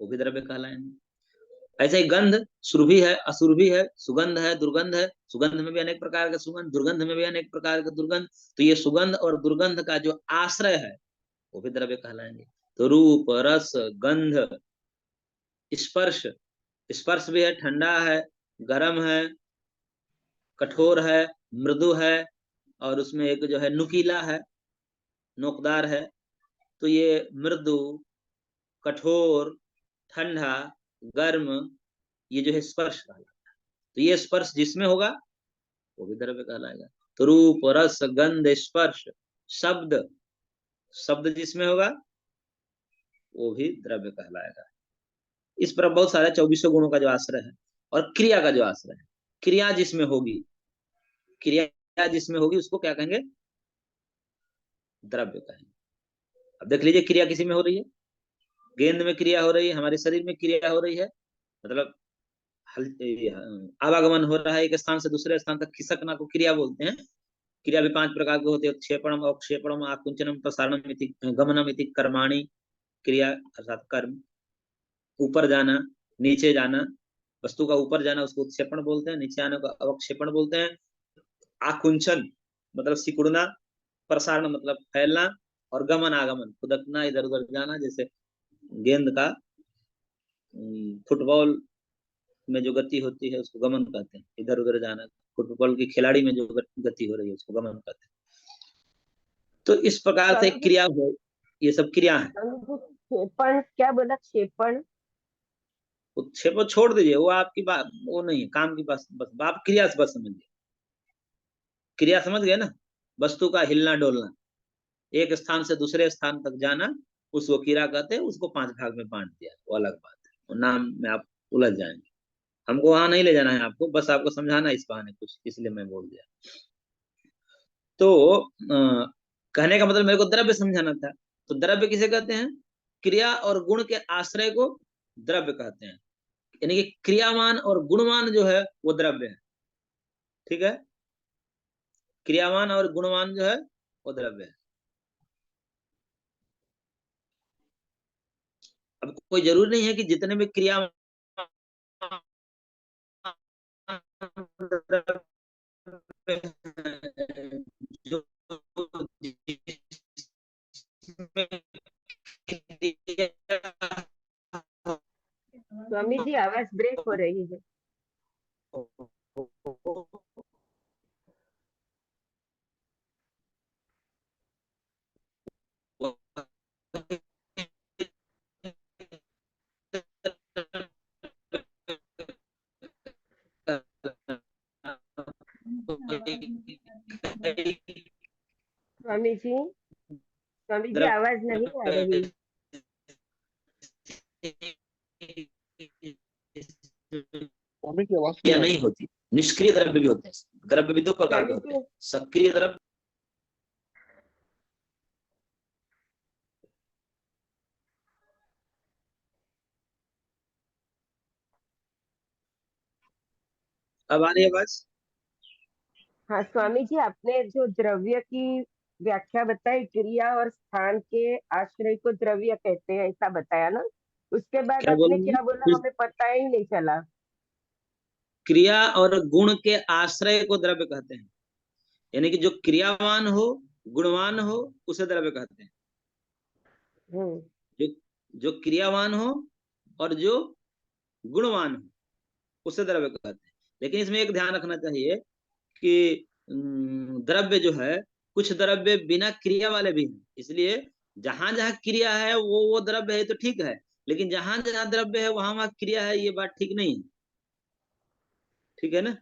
वो भी द्रव्य कहलाएंगे। ऐसे ही गंध सुरभि है, असुरभि है, सुगंध है, दुर्गंध है। सुगंध में भी अनेक प्रकार के सुगंध, दुर्गंध में भी अनेक प्रकार के दुर्गंध। तो ये सुगंध और दुर्गंध का जो आश्रय है वो भी द्रव्य कहलाएंगे। तो रूप, रस, गंध, स्पर्श, स्पर्श भी है, ठंडा है, गर्म है, कठोर है, मृदु है, और उसमें एक जो है नुकीला है, नोकदार है। तो ये मृदु, कठोर, ठंडा, गर्म, ये जो है स्पर्श कहलाता है। तो ये स्पर्श जिसमें होगा वो भी द्रव्य कहलाएगा। तो रूप, रस, गंध, स्पर्श, शब्द, शब्द जिसमें होगा वो भी द्रव्य कहलाएगा। इस पर बहुत सारे 24 गुणों का जो आश्रय है, और क्रिया का जो आश्रय है, क्रिया जिसमें होगी, क्रिया जिसमें होगी उसको क्या कहेंगे? द्रव्य कहेंगे। अब देख लीजिए, क्रिया किसी में हो रही है, गेंद में क्रिया हो रही है, हमारे शरीर में क्रिया हो रही है, मतलब आवागमन हो रहा है एक स्थान से दूसरे स्थान तक, खिसकना को क्रिया बोलते हैं। क्रिया भी 5 प्रकार के होते हैं: क्षेपणम, अवक्षेपणम, आकुंचनम, प्रसारणम इति गमनम इति कर्माणि। क्रिया अर्थात कर्म। ऊपर जाना, नीचे जाना, वस्तु का ऊपर जाना उसको उत्क्षेपण बोलते हैं, नीचे आने को अवक्षेपण बोलते हैं। आकुंचन मतलब सिकुड़ना, प्रसारण मतलब फैलना, और गमन आगमन खुदकना, इधर उधर जाना। जैसे गेंद का फुटबॉल में जो गति होती है उसको गमन कहते हैं, इधर उधर जाना। फुटबॉल की खिलाड़ी में जो गति हो रही है उसको गमन कहते हैं। तो इस प्रकार से क्रिया हो, ये सब क्रिया है। क्षेपण क्या बोला? क्षेपण, उत्क्षेपण छोड़ दीजिए, वो आपकी बात वो नहीं है काम की, बस बस आप क्रिया से बस समझिए। क्रिया समझ गए ना? वस्तु का हिलना डोलना, एक स्थान से दूसरे स्थान तक जाना, उसको क्रिया कहते हैं। उसको 5 भाग में बांट दिया, वो अलग बात है, वो नाम में आप उलझ जाएंगे। हमको वहां नहीं ले जाना है आपको, बस आपको समझाना इस बहाने कुछ, इसलिए मैं बोल दिया। तो कहने का मतलब मेरे को द्रव्य समझाना था। तो द्रव्य किसे कहते हैं? क्रिया और गुण के आश्रय को द्रव्य कहते हैं। यानी कि क्रियावान और गुणवान जो है वो द्रव्य है। ठीक है? क्रियावान और गुणवान जो है वो द्रव्य है। अब कोई जरूरी नहीं है कि जितने भी क्रिया जो स्वामी जी आवाज ब्रेक हो रही है। स्वामी जी आवाज नहीं आ रही। स्वामी की आवाज क्रिया नहीं होती। निष्क्रिय द्रव्य भी होते हैं। द्रव्य भी 2 प्रकार के होते हैं, सक्रिय द्रव्य अब आ रही है आवाज? हाँ स्वामी जी, आपने जो द्रव्य की व्याख्या बताई, क्रिया और स्थान के आश्रय को द्रव्य कहते हैं, ऐसा बताया ना? उसके बाद क्या आपने बोलेंगे? क्या बोला, हमें पता ही नहीं चला। क्रिया और गुण के आश्रय को द्रव्य कहते हैं। यानी कि जो क्रियावान हो, गुणवान हो, उसे द्रव्य कहते हैं। जो जो क्रियावान हो और जो गुणवान हो उसे द्रव्य कहते हैं। लेकिन इसमें एक ध्यान रखना चाहिए कि द्रव्य जो है, कुछ द्रव्य बिना क्रिया वाले भी हैं। इसलिए जहां जहां क्रिया है वो द्रव्य है तो ठीक है, लेकिन जहां जहां द्रव्य है वहां वहां क्रिया है, ये बात ठीक नहीं है। ठीक है ना?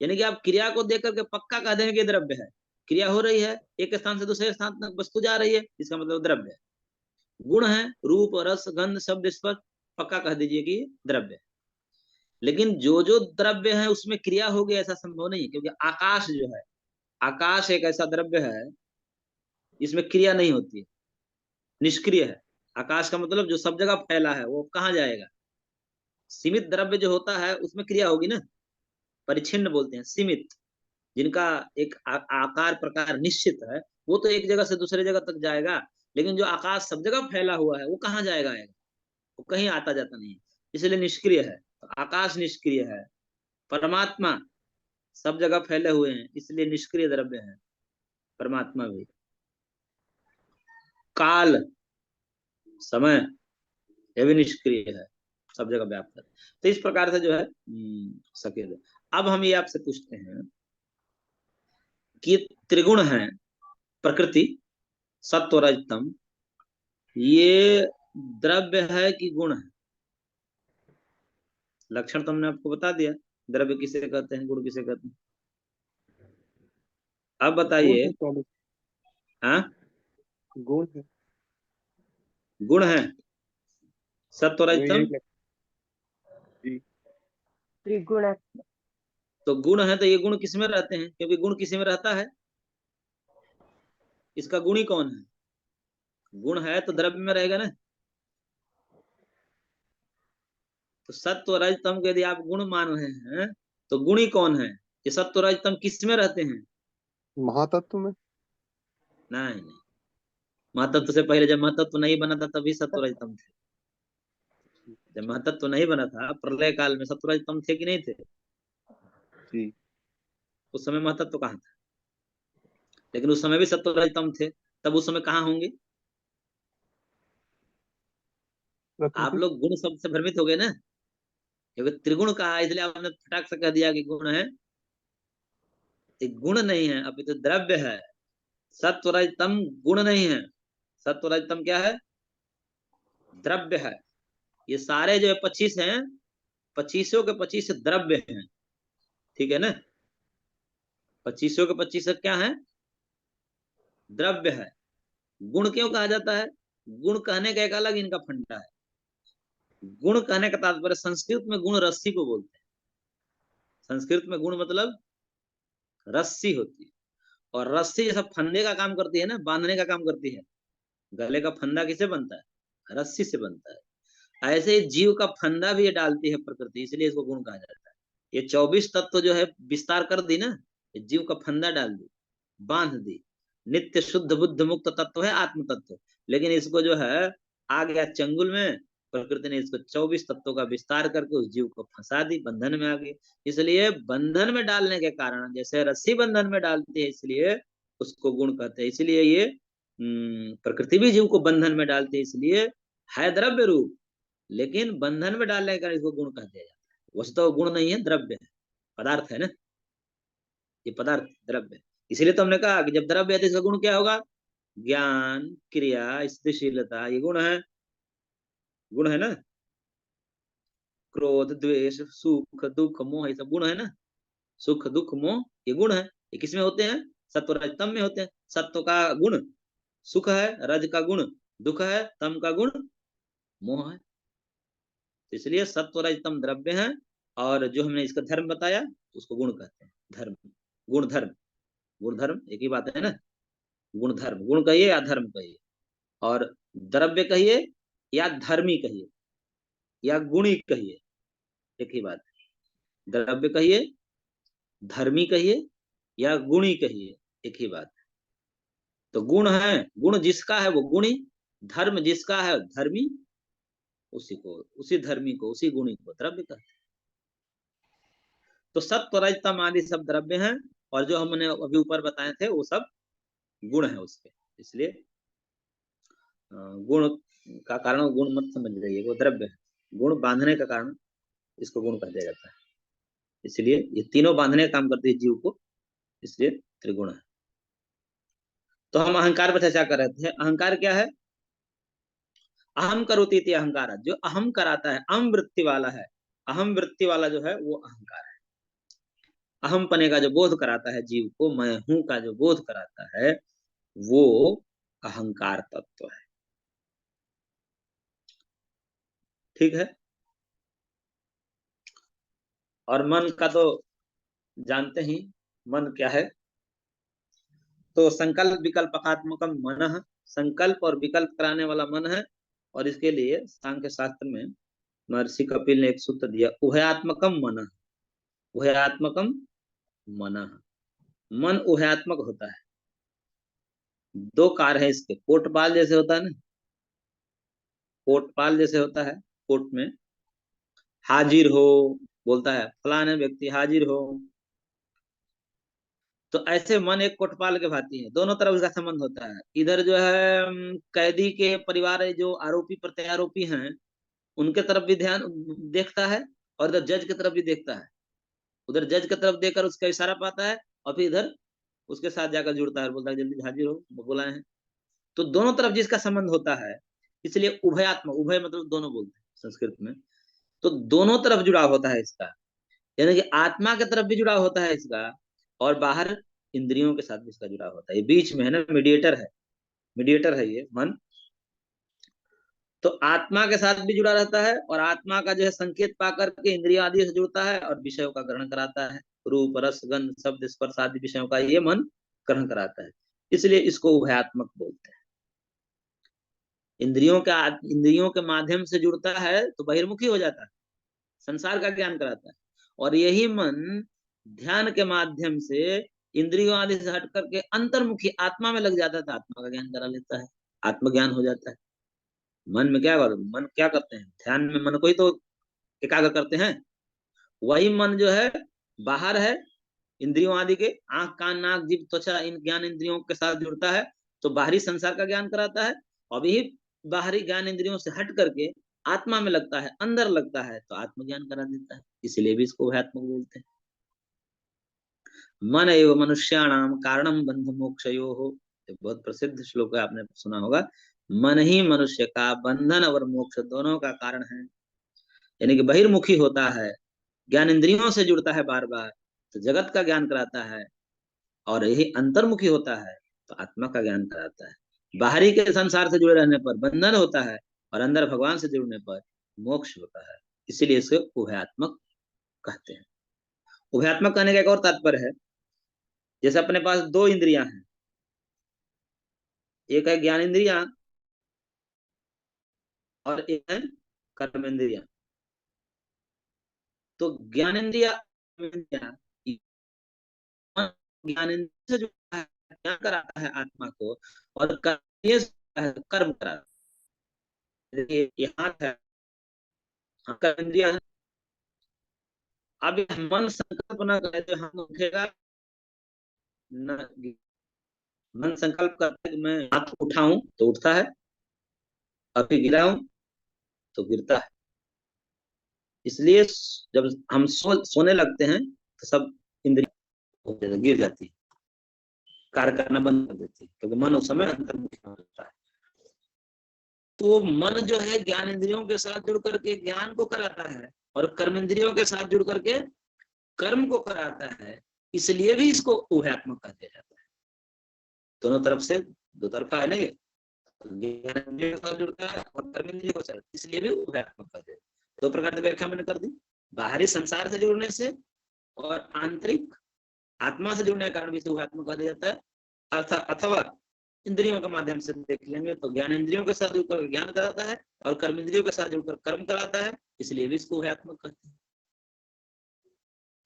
यानी कि आप क्रिया को देख करके पक्का कह देंगे कि द्रव्य है। क्रिया हो रही है, एक स्थान से दूसरे स्थान तक वस्तु जा रही है, इसका मतलब द्रव्य है। गुण है, रूप, रस, गंध, शब्द, स्पर्श, पक्का कह दीजिए कि द्रव्य है। लेकिन जो जो द्रव्य है उसमें क्रिया होगी ऐसा संभव नहीं है, क्योंकि आकाश जो है, आकाश एक ऐसा द्रव्य है इसमें क्रिया नहीं होती है, निष्क्रिय है। आकाश का मतलब जो सब जगह फैला है, वो कहाँ जाएगा? सीमित द्रव्य जो होता है उसमें क्रिया होगी ना। परिच्छिन्न बोलते हैं, सीमित, जिनका एक आकार प्रकार निश्चित है, वो तो एक जगह से दूसरे जगह तक जाएगा, लेकिन जो आकाश सब जगह फैला हुआ है वो कहाँ जाएगा, आएगा, वो कहीं आता जाता नहीं है, इसलिए निष्क्रिय है। तो आकाश निष्क्रिय है, परमात्मा सब जगह फैले हुए हैं, इसलिए निष्क्रिय द्रव्य है परमात्मा भी। काल समय ये भी निष्क्रिय है, सब जगह व्याप्त है। तो इस प्रकार से जो है सकेत है। अब हम ये आपसे पूछते हैं कि त्रिगुण है प्रकृति, सत्व रजतम, ये द्रव्य है कि गुण है? लक्षण तो हमने आपको बता दिया, द्रव्य किसे कहते हैं, गुण किसे कहते हैं। अब बताइए। हाँ, गुण है, गुण है सत्व रजतम, जी त्रिगुण। तो गुण है, तो ये गुण किसमें रहते हैं, क्योंकि गुण किसी में रहता है, इसका गुणी कौन है? गुण है तो द्रव्य में रहेगा ना। तो सत्व रजतम को यदि आप गुण मान रहे हैं तो गुणी कौन है? ये सत्व रजतम किस में रहते हैं? महातत्व में। नहीं नहीं, महातत्व से पहले जब महातत्व नहीं बना था तभी सत्व रजतम थे। जब महातत्व नहीं बना था प्रलय काल में सत्व रजतम थे कि नहीं थे? जी उस समय महातत्व कहाँ था? लेकिन उस समय भी सत्व रजतम थे, तब उस समय कहाँ होंगे? आप प्रकृति। लोग गुण शब्द से भ्रमित हो गए ना, क्योंकि त्रिगुण कहा इसलिए आपने फटाक से कह दिया कि गुण है। एक गुण नहीं है, अभी तो द्रव्य है। सत्व रजतम गुण नहीं है, सत्व रजतम क्या है? द्रव्य है। ये सारे जो 25 हैं, 25 के 25 द्रव्य हैं, ठीक है ना। 25 के 25 क्या है? द्रव्य है। गुण क्यों कहा जाता है? गुण कहने का एक अलग इनका फंडा है। गुण कहने का तात्पर्य, संस्कृत में गुण रस्सी को बोलते हैं। संस्कृत में गुण मतलब रस्सी होती है, और रस्सी जैसा फंदे का काम करती है ना, बांधने का काम करती है। गले का फंदा किसे बनता है? रस्सी से बनता है। ऐसे ही जीव का फंदा भी ये डालती है प्रकृति, इसलिए इसको गुण कहा जाता है। ये 24 तत्व जो है विस्तार कर दी ना, जीव का फंदा डाल दी, बांध दी। नित्य शुद्ध बुद्ध मुक्त तत्व है आत्म तत्व, लेकिन इसको जो है आ गया चंगुल में, प्रकृति ने इसको 24 तत्वों का विस्तार करके उस जीव को फंसा दी, बंधन में आ गई। इसलिए बंधन में डालने के कारण, जैसे रस्सी बंधन में डालती है, इसलिए उसको गुण कहते हैं। इसलिए ये प्रकृति भी जीव को बंधन में डालती है, इसलिए है द्रव्य रूप, लेकिन बंधन में डालने के कारण इसको गुण कह दिया जाता है। वस्तु तो गुण नहीं है, द्रव्य है, पदार्थ है ना, ये पदार्थ द्रव्य है। इसीलिए तो हमने कहा कि जब द्रव्य है तो इसका गुण क्या होगा? ज्ञान, क्रिया, स्थितिशीलता, ये गुण है, गुण है ना। क्रोध, द्वेष, सुख, दुख, मोह, ये सब गुण है ना। सुख, दुख, मोह, ये गुण है। ये किसमें होते हैं? सत्व रजतम में होते हैं। सत्व का गुण सुख है, रज का गुण दुख है, तम का गुण मोह है। इसलिए सत्व रजतम द्रव्य है, और जो हमने इसका धर्म बताया उसको गुण कहते हैं। धर्म, गुण धर्म, गुण धर्म एक ही बात है ना। गुण धर्म, गुण कहिए या धर्म कहिए, और द्रव्य कहिए या धर्मी कहिए या गुणी कहिए, एक ही बात है। द्रव्य कहिए, धर्मी कहिए या गुणी कहिए, एक ही बात है। तो गुण है, गुण जिसका है वो गुणी, धर्म जिसका है धर्मी, उसी को, उसी धर्मी को, उसी गुणी को द्रव्य कहते हैं। तो सत्व रजतम आदि सब द्रव्य हैं, और जो हमने अभी ऊपर बताए थे वो सब गुण है उसके। इसलिए गुण का कारण गुण मत समझ जाइए, वो द्रव्य है। गुण बांधने का कारण इसको गुण कह दिया जाता है। इसलिए ये तीनों बांधने का काम करती है जीव को, इसलिए त्रिगुण है। तो हम अहंकार पर चर्चा कर रहे थे। अहंकार क्या है? अहम करोति इति अहंकार, जो अहम कराता है, अहम वृत्ति वाला है। अहम वृत्ति वाला जो है वो अहंकार है। अहम पने का जो बोध कराता है जीव को, मैं हूं का जो बोध कराता है, वो अहंकार तत्व है। ठीक है। और मन का तो जानते ही, मन क्या है। तो संकल्प विकल्पकात्मकम मनः, संकल्प और विकल्प कराने वाला मन है। और इसके लिए सांख्य शास्त्र में महर्षि कपिल ने एक सूत्र दिया, उभयात्मकम मनः। उभयात्मकम मनः, मन उभयात्मक होता है। दो कार है इसके, कोटपाल जैसे होता है ना, कोटपाल जैसे होता है, कोर्ट में हाजिर हो बोलता है, फलाने व्यक्ति हाजिर हो, तो ऐसे मन एक कोटपाल के भांति है, दोनों तरफ इसका संबंध होता है। इधर जो है कैदी के परिवार जो आरोपी प्रत्यारोपी हैं उनके तरफ भी ध्यान देखता है, और इधर जज की तरफ भी देखता है। उधर जज की तरफ देखकर उसका इशारा पाता है, और फिर इधर उसके साथ जाकर जुड़ता है, बोलता है जल्दी हाजिर हो, बुलाए हैं। तो दोनों तरफ जिसका संबंध होता है, इसलिए उभयात्मक, उभय मतलब दोनों बोलते हैं संस्कृत में, तो दोनों तरफ जुड़ाव होता है इसका, यानी कि आत्मा की तरफ भी जुड़ाव होता है इसका, और बाहर इंद्रियों के साथ भी इसका जुड़ाव होता है। ये बीच में है ना, मीडिएटर है ये मन। तो आत्मा के साथ भी जुड़ा रहता है, और आत्मा का जो है संकेत पाकर के इंद्रिय आदि से जुड़ता है, और विषयों का ग्रहण कराता है, रूप रस गंध शब्द स्पर्श आदि विषयों का ये मन ग्रहण कराता है, इसलिए इसको उभयात्मक बोलते हैं। इंद्रियों के माध्यम से जुड़ता है तो बहिर्मुखी हो जाता है, संसार का ज्ञान कराता है, और यही मन ध्यान के माध्यम से इंद्रियों आदि से हट करके अंतर्मुखी आत्मा में लग जाता है, तो आत्मा का ज्ञान करा लेता है, आत्मज्ञान हो जाता है। मन में मन क्या करते हैं, ध्यान में मन को ही तो एकाग्र करते हैं। वही मन जो है बाहर है, इंद्रियों आदि के, आंख कान नाक जीभ त्वचा इन ज्ञान इंद्रियों के साथ जुड़ता है, तो बाहरी संसार का ज्ञान कराता है, और यही बाहरी ज्ञान इंद्रियों से हट करके आत्मा में लगता है, अंदर लगता है, तो आत्मज्ञान करा देता है, इसलिए भी इसको उभयात्मक बोलते हैं। मन एवं मनुष्याणाम कारणम बंध मोक्षयोः, बहुत प्रसिद्ध श्लोक है, आपने सुना होगा। मन ही मनुष्य का बंधन और मोक्ष दोनों का कारण है, यानी कि बहिर्मुखी होता है, ज्ञान इंद्रियों से जुड़ता है बार बार, तो जगत का ज्ञान कराता है, और यही अंतर्मुखी होता है तो आत्मा का ज्ञान कराता है। बाहरी के संसार से जुड़े रहने पर बंधन होता है, और अंदर भगवान से जुड़ने पर मोक्ष होता है, इसीलिए इसे उभयात्मक कहते हैं। उभयात्मक कहने का एक और तात्पर्य है, जैसे अपने पास दो इंद्रियां हैं, एक है ज्ञान इंद्रिया और एक है कर्म इंद्रिया। तो ज्ञान इंद्रिया ज्ञान इंद्रिय से जो ज्ञान कराता है आत्मा को, और कर्म कराता है। ये हाथ है, कर्म इंद्रिया है। अब मन संकल्प न करे तो हम उठेगा न, मन संकल्प करता है कि मैं हाथ उठाऊं तो उठता है, अभी गिराऊं तो गिरता है। इसलिए जब हम सोने लगते हैं तो सब इंद्रिया गिर जाती है, कार्य करना बंद कर देती है, क्योंकि मन उस समय अंतर्मुखी होता है। तो मन जो है ज्ञान इंद्रियों के साथ जुड़ करके ज्ञान को कराता है, और कर्म इंद्रियों के साथ जुड़ करके कर्म को कराता है, इसलिए भी इसको उभयात्मक कहा जाता है। दोनों तरफ से दो तरफा है ना, ये ज्ञान इंद्रियों के साथ जुड़ता है और कर्म इंद्रियों के साथ, इसलिए भी उभयात्मक कहा जाता है। दो प्रकार की व्याख्या मैंने कर दी, बाहरी संसार से जुड़ने से और आंतरिक आत्मा से जुड़ने के कारण भी उभयात्मक कहा जाता है। अथवा इंद्रियों के माध्यम से देख लेंगे तो ज्ञान इंद्रियों के साथ जुड़कर ज्ञान कराता है, और कर्म इंद्रियों के साथ जुड़कर कर्म कराता है, इसलिए भी इसको उभयात्मक कहते हैं।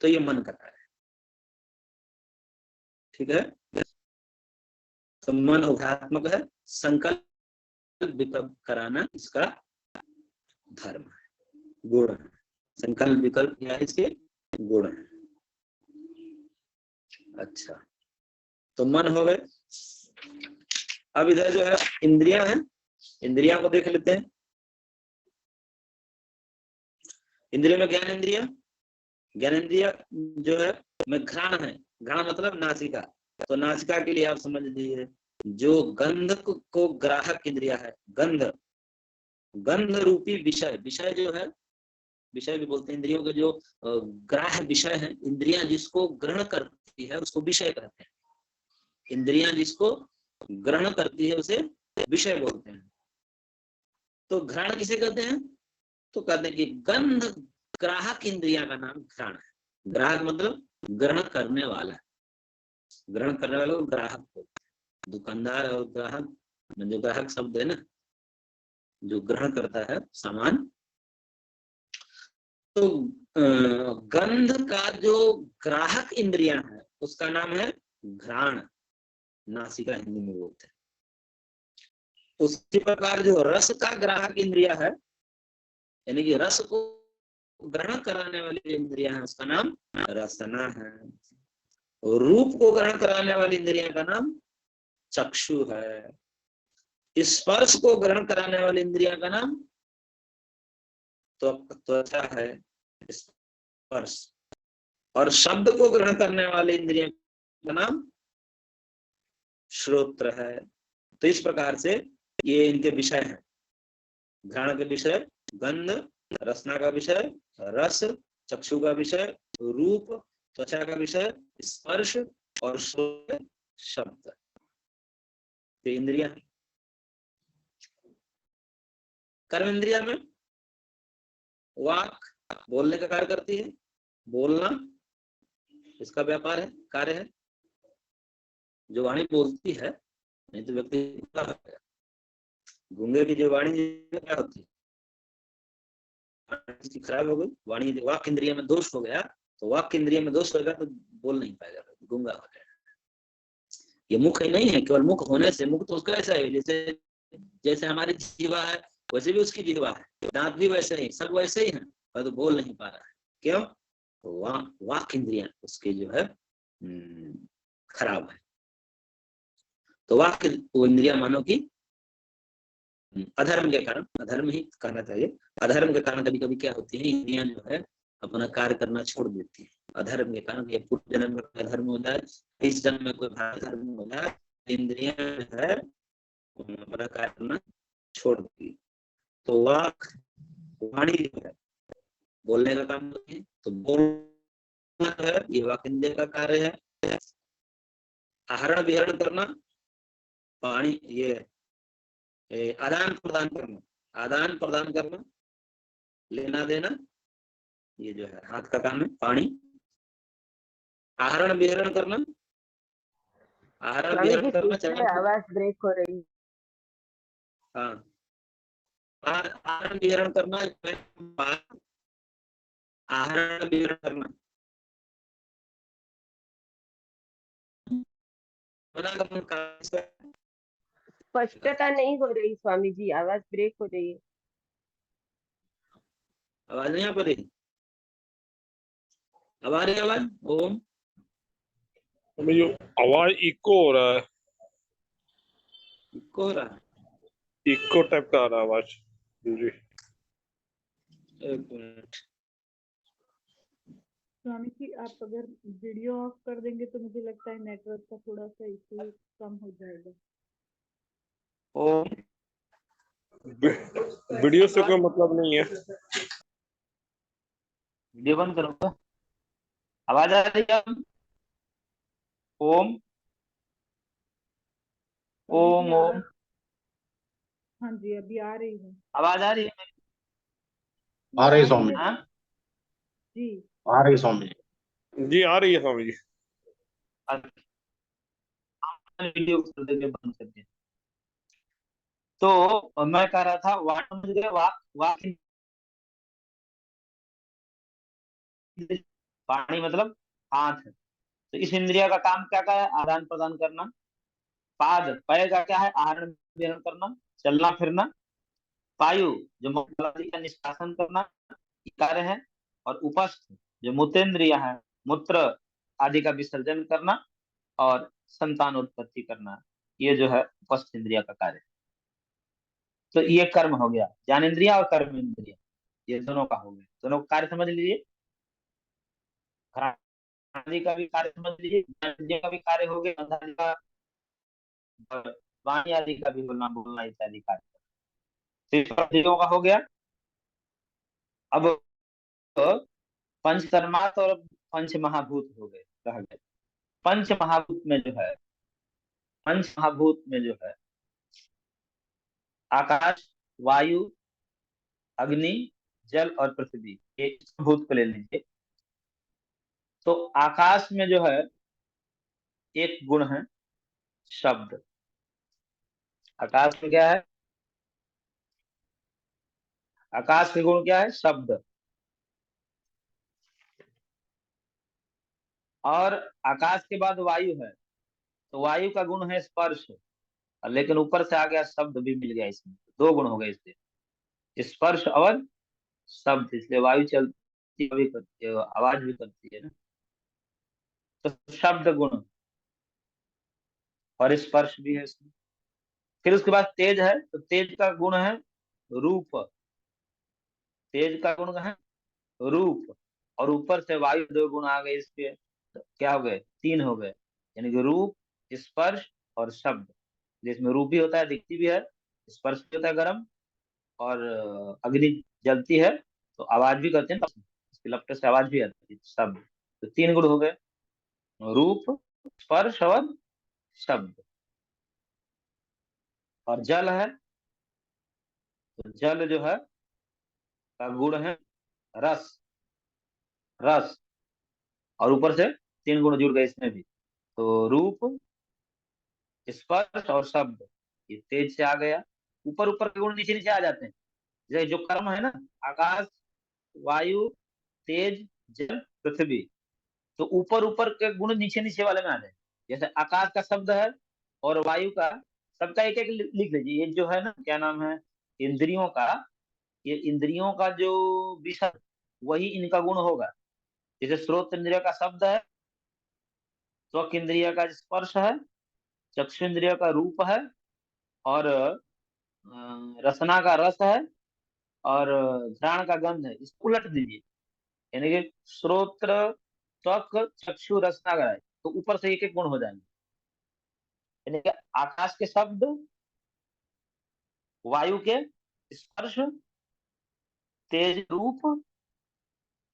तो ये मन करता है, ठीक है। तो मन उभयात्मक है, संकल्प विकल्प कराना इसका धर्म है, गुण है। संकल्प विकल्प या इसके गुण है। अच्छा, तो मन हो गए। अब इधर जो है इंद्रियां हैं, इंद्रियां को देख लेते हैं। इंद्रियों में ज्ञान इंद्रिया, ज्ञान इंद्रिया जो है में घ्राण है, घ्राण मतलब नासिका। तो नासिका के लिए आप समझ लीजिए, जो गंध को ग्राहक इंद्रिया है, गंध रूपी विषय, विषय जो है, विषय भी बोलते हैं इंद्रियों के, जो ग्राह्य विषय है, इंद्रियां जिसको ग्रहण करती है उसको विषय कहते हैं। इंद्रियां जिसको ग्रहण करती है उसे विषय बोलते हैं। तो घ्राण किसे कहते हैं, तो कहते हैं कि गंध ग्राहक इंद्रिया का नाम घ्राण है। ग्राहक मतलब ग्रहण करने वाला, ग्रहण करने वाले को ग्राहक बोलते हैं। दुकानदार और ग्राहक, जो ग्राहक शब्द है ना, जो ग्रहण करता है सामान। तो गंध का जो ग्राहक इंद्रियां है उसका नाम है घ्राण, नासिका हिंदी में बोलते हैं। उसी प्रकार जो रस का ग्राहक इंद्रिया है, यानी कि रस को ग्रहण कराने वाली इंद्रिया है, उसका नाम रसना है। और रूप को ग्रहण कराने वाली इंद्रिया का नाम चक्षु है। स्पर्श को ग्रहण कराने वाली इंद्रिया का नाम त्वचा है, स्पर्श। और शब्द को ग्रहण करने वाले इंद्रिय का नाम श्रोत्र है। तो इस प्रकार से ये इनके विषय हैं। घ्राण के विषय गंध, रसना का विषय रस, चक्षु का विषय रूप, त्वचा का विषय स्पर्श और श्रोत्र शब्द। ये इंद्रिया है। कर्म इंद्रिया में वाक बोलने का कार्य करती है, बोलना इसका व्यापार है, कार्य है। जो वाणी बोलती है, नहीं तो व्यक्ति गूंगा हो गया। गूंगे की जो वाणी क्या होती है, इसकी खराब हो गई वाणी, वाक इंद्रिय में दोष हो गया, तो वाक इंद्रिय में दोष होगा तो बोल नहीं पाएगा, गूंगा हो जाएगा। ये मुख ही नहीं है, केवल मुख होने से, मुख तो उसका ऐसा है जैसे जैसे हमारी जीवा है वैसे भी उसकी जीवा है, दांत भी वैसे ही, सब वैसे ही है, पर तो बोल नहीं पा रहा है। क्यों? तो वाक इंद्रियां उसके जो है खराब है। तो वाक इंद्रिया मानो कि अधर्म के कारण, अधर्म ही कहना चाहिए, अधर्म के कारण कभी कभी क्या होती है, इंद्रियां जो है अपना कार्य करना छोड़ देती है। अधर्म के कारण, ये पूर्व जन्म में कोई धर्म हो जाए, इस जन्म में कोई धर्म हो जाए, इंद्रियां जो है अपना कार्य करना छोड़ देती। तो वाक वाणी जो है बोलने का काम है, तो बोलना है ये वाक इंद्रिय का कार्य है। आहरण विहरण करना, पानी ये आदान प्रदान करना, आदान प्रदान करना, लेना देना, ये जो है हाथ का काम है। पानी आहरण विहरण करना, आहरण स्वामी विहरण जी करना फिर से चाहिए। आवाज ब्रेक हो रही है। हाँ, आहरण विहरण करना, आहरण विहरण करना, स्पष्टता नहीं हो रही स्वामी जी, आवाज ब्रेक हो रही है। आवाज नहीं आ पा रही? अब आ रही है आवाज? ओम जो आवाज इको हो रहा है, इको हो रहा है, इको टाइप का आ रहा है आवाज जी। एक मिनट। स्वामी जी आप अगर वीडियो ऑफ कर देंगे तो मुझे लगता है नेटवर्क का थोड़ा सा इशू कम हो जाएगा। ओम वीडियो से कोई मतलब नहीं है। वीडियो बंद करूंगा। आवाज आ रही है? ओम स्वामी जी ओम ओम आवाज, हाँ जी अभी आ रही है। आवाज आ रही है? ये आ रही आ रही स्वामी है हाँ, जी। आ रही स्वामी जी आ रही है स्वामी जी। वीडियो कर देंगे बंद करके। तो मैं कह रहा था वाक समझ गए, वाक वाक पानी मतलब हाथ। तो इस इंद्रिया का काम क्या क्या है? आदान प्रदान करना। पाद पैर का क्या है? आहरण विहरण करना, चलना फिरना। पायु जो मल का निष्कासन करना, ये कार्य है। और उपस्थ जो मूत्रेंद्रिय है, मूत्र आदि का विसर्जन करना और संतान उत्पत्ति करना, ये जो है उपस्थ इंद्रिया का कार्य है। तो ये कर्म हो गया, ज्ञान इंद्रिया और कर्म इंद्रिया, ये दोनों का हो गया। दोनों का कार्य समझ लीजिए। आदि का भी कार्य समझ लीजिए, ज्ञान इंद्रिय का भी कार्य हो गया, गंध आदि का, और वाणी आदि का भी बोलना बोलना इत्यादि कार्य। तो इस पर चीजों का हो गया। अब पंच तन्मात्र और पंच महाभूत हो गए, रह गए। पंच महाभूत में जो है, पंच महाभूत में जो है आकाश, वायु, अग्नि, जल और पृथ्वी, ये भूत को ले लीजिए। तो आकाश में जो है एक गुण है शब्द। आकाश में क्या है? आकाश के गुण क्या है? शब्द। और आकाश के बाद वायु है, तो वायु का गुण है स्पर्श, लेकिन ऊपर से आ गया शब्द भी मिल गया, इसमें दो गुण हो गए इससे, स्पर्श और शब्द। इसलिए वायु चलती भी करती है, आवाज भी करती है ना, तो शब्द गुण और स्पर्श भी है इसमें। फिर उसके बाद तेज है, तो तेज का गुण है रूप, तेज का गुण है रूप, और ऊपर से वायु दो गुण आ गए इसके, तो क्या हो गए, तीन हो गए, यानी कि रूप, स्पर्श और शब्द। जिसमें रूप भी होता है, दिखती भी है, स्पर्श भी होता है गर्म, और अग्नि जलती है तो आवाज भी करते हैं ना, उसके लपटे से आवाज भी आती है, शब्द। तो तीन गुण हो गए, रूप, स्पर्श और शब्द। और जल है, तो जल जो है का गुण है रस, रस, और ऊपर से तीन गुण जुड़ गए इसमें भी, तो रूप, स्पर्श और शब्द, ये तेज से आ गया। ऊपर ऊपर के गुण नीचे नीचे आ जाते हैं, जैसे जो कर्म है ना, आकाश, वायु, तेज, जल, पृथ्वी, तो ऊपर ऊपर के गुण नीचे नीचे वाले में आ जाए। जैसे आकाश का शब्द है और वायु का, सबका एक एक लिख लीजिए। ये जो है ना, क्या नाम है, इंद्रियों का, ये इंद्रियों का जो विषय, वही इनका गुण होगा। जैसे श्रोत इंद्रिय का शब्द है, त्वक इंद्रिय का स्पर्श है, चक्षु इंद्रिय का रूप है, और रसना का रस है, और घ्राण का गंध है। इसको उलट दीजिए, यानी कि श्रोत्र, त्वक, चक्षु, रसना का है, तो ऊपर से एक एक गुण हो जाएंगे। यानी कि आकाश के शब्द, वायु के स्पर्श, तेज रूप,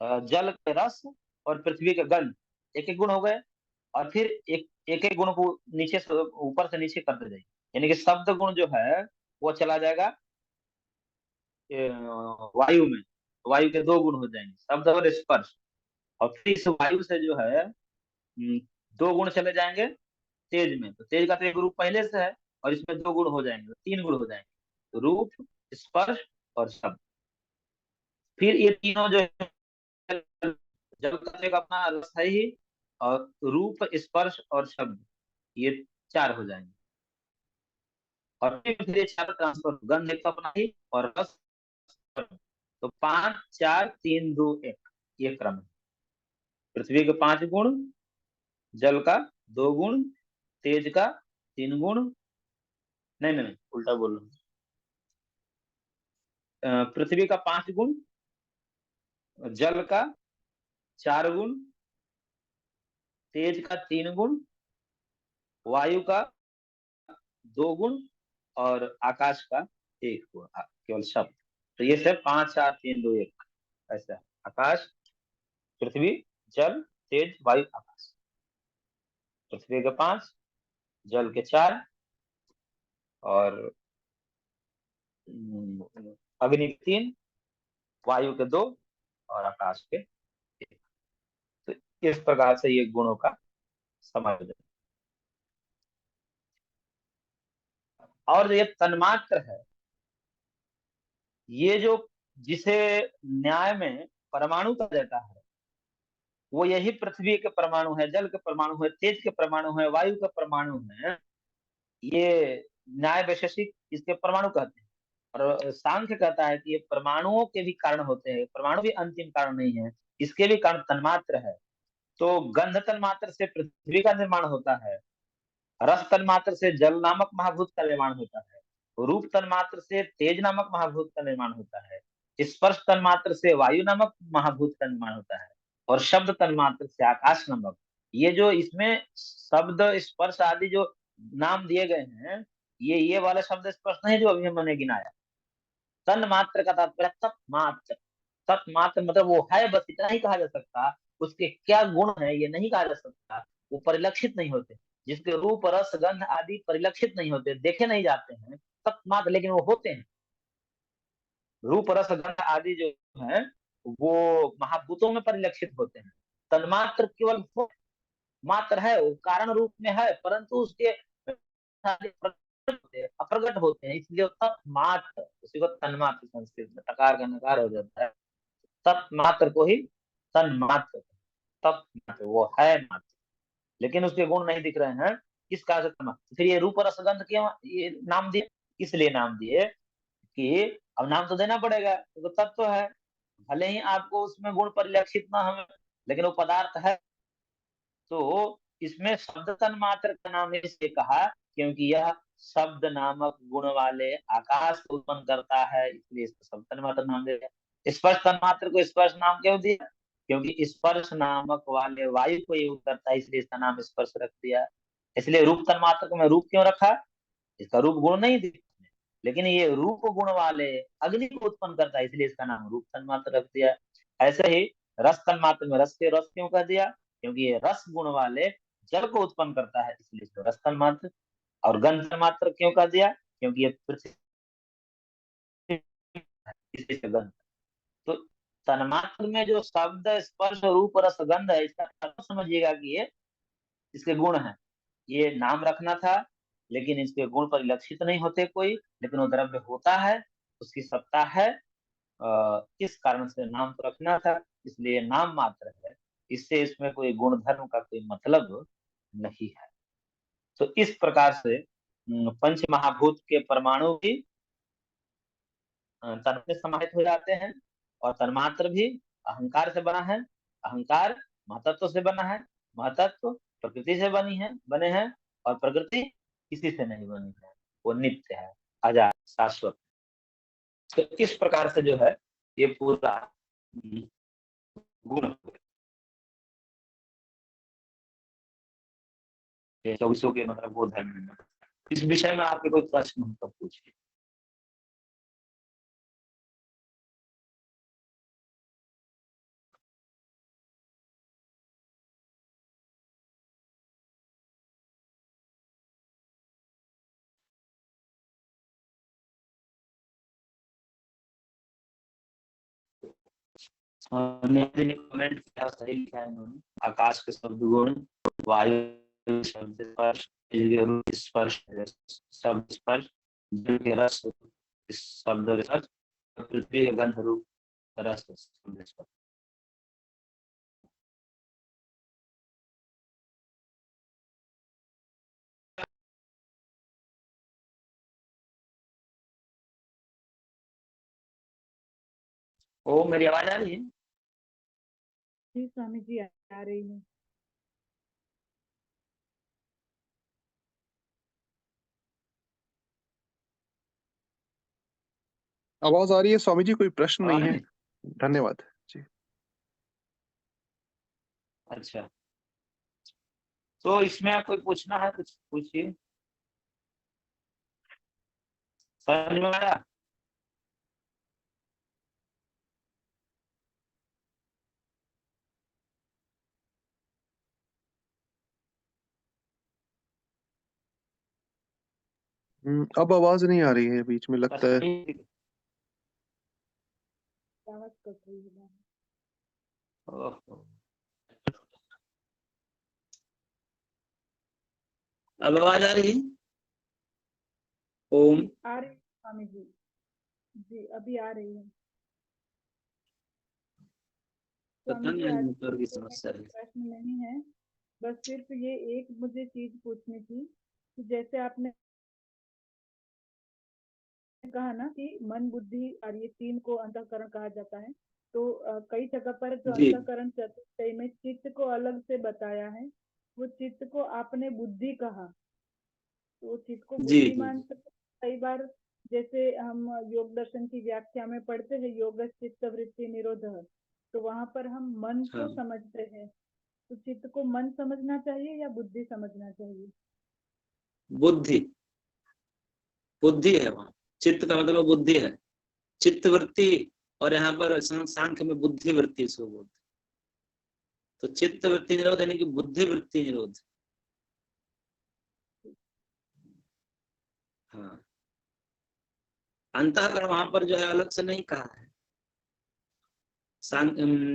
जल के रस, और पृथ्वी के गंध, एक एक गुण हो गए। और फिर एक एक एक गुण को नीचे से ऊपर से नीचे करते जाइए, यानी कि शब्द गुण जो है वो चला जाएगा वायु में, वायु के दो गुण हो जाएंगे, शब्द और स्पर्श। और फिर इस वायु से जो है दो गुण चले जाएंगे तेज में, तो तेज का तो एक रूप पहले से है, और इसमें दो गुण हो जाएंगे, तो तीन गुण हो जाएंगे, तो रूप, स्पर्श और शब्द। फिर ये तीनों जो है, जल का तो एक अपना रस है ही, और रूप, स्पर्श और शब्द, ये चार हो जाएंगे। और फिर ये चार ट्रांसफर, गंध एक तो अपना ही, और रस, तो 5 4 3 2 1, ये क्रम है। पृथ्वी के 5 गुण, जल का 2 गुण, तेज का 3 गुण, नहीं नहीं नहीं, उल्टा बोल रहा हूँ। पृथ्वी का 5 गुण, जल का 4 गुण, तेज का 3 गुण, वायु का 2 गुण, और आकाश का 1 गुण, केवल शब्द। तो ये सब 5 4 3 2 1 ऐसा, आकाश, पृथ्वी, जल, तेज, वायु, आकाश। पृथ्वी के 5, जल के 4, और अग्नि के 3, वायु के 2, और आकाश के 1। तो इस प्रकार से ये गुणों का समायोजन। और ये तन्मात्र है, ये जो जिसे न्याय में परमाणु कहा जाता है, वो यही पृथ्वी के परमाणु है, जल के परमाणु है, तेज के परमाणु है, वायु के परमाणु है। ये न्याय वैशेषिक इसके परमाणु कहते हैं। और सांख्य कहता है कि ये परमाणुओं के भी कारण होते हैं, परमाणु भी अंतिम कारण नहीं है, इसके भी कारण तन्मात्र है। तो गंध तन्मात्र से पृथ्वी का निर्माण होता है, रस तन्मात्र से जल नामक महाभूत का निर्माण होता है, रूप तन्मात्र से तेज नामक महाभूत का निर्माण होता है, स्पर्श तन्मात्र से वायु नामक महाभूत का निर्माण होता है, और शब्द तन्मात्र से आकाश नामक। ये जो इसमें शब्द, स्पर्श आदि जो नाम दिए गए हैं, ये वाला शब्द स्पर्श नहीं जो अभी मैंने गिनाया। तन्मात्र का तात्पर्य तत्मात्र, तत्मात्र मतलब वो है, बस इतना ही कहा जा सकता। उसके क्या गुण है ये नहीं कहा जा सकता, वो परिलक्षित नहीं होते, जिसके रूप, रस, गंध आदि परिलक्षित नहीं होते, देखे नहीं जाते हैं, तत्मात्र, लेकिन वो होते हैं। रूप, रस, गंध आदि जो है वो महाभूतों में परिलक्षित होते हैं। तन्मात्र केवल वो मात्र है, वो कारण रूप में है, परंतु उसके अप्रगट होते हैं, इसलिए तत्मात्र, उसी को तन्मात्र, संस्कृत में तकार का नकार हो जाता है, तत्मात्र को ही तन्मात्र। तत् मात्र, वो है मात्र, लेकिन उसके गुण नहीं दिख रहे हैं। किस कारण से तन्मात्र? फिर ये रूप रसगंध क्यों ये नाम दिए? इसलिए नाम दिए कि अब नाम तो देना पड़ेगा, तो तत्व है, भले ही आपको उसमें गुण परिलक्षित ना हो, लेकिन वो पदार्थ है। तो इसमें शब्द तन्मात्र का नाम इसलिए कहा क्योंकि यह शब्द नामक गुण वाले आकाश को उत्पन्न करता है, इसलिए इसको शब्द तन्मात्र नाम दे दिया। स्पर्श तन्मात्र को स्पर्श नाम क्यों दिया? क्योंकि स्पर्श नामक वाले वायु को यूज करता है, इसलिए इसका नाम स्पर्श रख दिया। इसलिए रूप तन्मात्र को मैं रूप क्यों रखा? इसका रूप गुण नहीं दिखते, लेकिन ये रूप गुण वाले अग्नि को उत्पन्न करता है, इसलिए इसका नाम रूप तन्मात्र रख दिया। ऐसे ही रस तन्मात्र में रस के रस क्यों कह दिया? क्योंकि ये रस गुण वाले जल को उत्पन्न करता है, इसलिए इसको रस तन्मात्र। और गंध तन्मात्र क्यों कह दिया? क्योंकि ये पृथ्वी, इसलिए इसका गंध। तो तन्मात्र में जो शब्द स्पर्श रूप रस गंध है, इसका अर्थ समझिएगा कि ये इसके गुण हैं। ये नाम रखना था, लेकिन इसके गुण परिलक्षित नहीं होते कोई, लेकिन वो द्रव्य होता है, उसकी सत्ता है। इस कारण से नाम तो रखना था, इसलिए नाम मात्र है, इससे इसमें कोई गुण धर्म का कोई मतलब नहीं है। तो इस प्रकार से पंच महाभूत के परमाणु भी तन में समाहित हो जाते हैं, और तन्मात्र भी अहंकार से बना है। अहंकार महतत्व से बना है, महतत्व प्रकृति से बने हैं, और प्रकृति किसी से नहीं बनी है, वो नित्य है, अजार, शाश्वत। तो इस प्रकार से जो है ये पूरा गुण 24 के मतलब वो धर्म में। इस विषय में आपके कोई प्रश्न हो तो पूछिए। कमेंट किया, सही लिखा है इन्होंने। आकाश के शब्द गुण, वायु शब्द स्पर्श, स्पर्श शब्द स्पर्श, जल के रस शब्द रस, पृथ्वी के गंध रूप रस शब्द स्पर्श। ओ, मेरी आवाज आ रही है? जी स्वामी जी आ रही है। आवाज आ रही है स्वामी जी, कोई प्रश्न नहीं है। धन्यवाद जी। अच्छा, तो इसमें कोई पूछना है, कुछ पूछिए। समझ में आया? अब आवाज नहीं आ रही है, बीच में लगता है। आवाज कट रही है। ओहो। अब आवाज आ रही है? ओम आ रही है स्वामी जी, जी अभी आ रही है। पता स्वामी जी नहीं आज नेटवर्क की तो समस्या है। प्रश्न नहीं है, बस सिर्फ ये एक मुझे चीज पूछनी थी कि जैसे आपने कहा ना कि मन बुद्धि और ये तीन को अंतःकरण कहा जाता है, तो कई जगह पर जो जी। अंतःकरण चतुष्टय में चित्त को अलग से बताया है, वो चित्त को आपने बुद्धि कहा, तो चित्त को जी, बुद्धि जी। मान सकते। कई बार जैसे हम योग दर्शन की व्याख्या में पढ़ते हैं योग चित्त वृत्ति निरोध, तो वहां पर हम मन को हाँ। समझते हैं, तो चित्त को मन समझना चाहिए या बुद्धि समझना चाहिए? बुद्धि, बुद्धि है वहाँ। चित्त का मतलब बुद्धि है, चित्त वृत्ति, और यहाँ पर सांख्य में बुद्धि वृत्ति इसको बोलते। तो चित्त वृत्ति निरोध यानी कि बुद्धि वृत्ति निरोध। हाँ, अंतःकरण वहां पर जो है अलग से नहीं कहा है,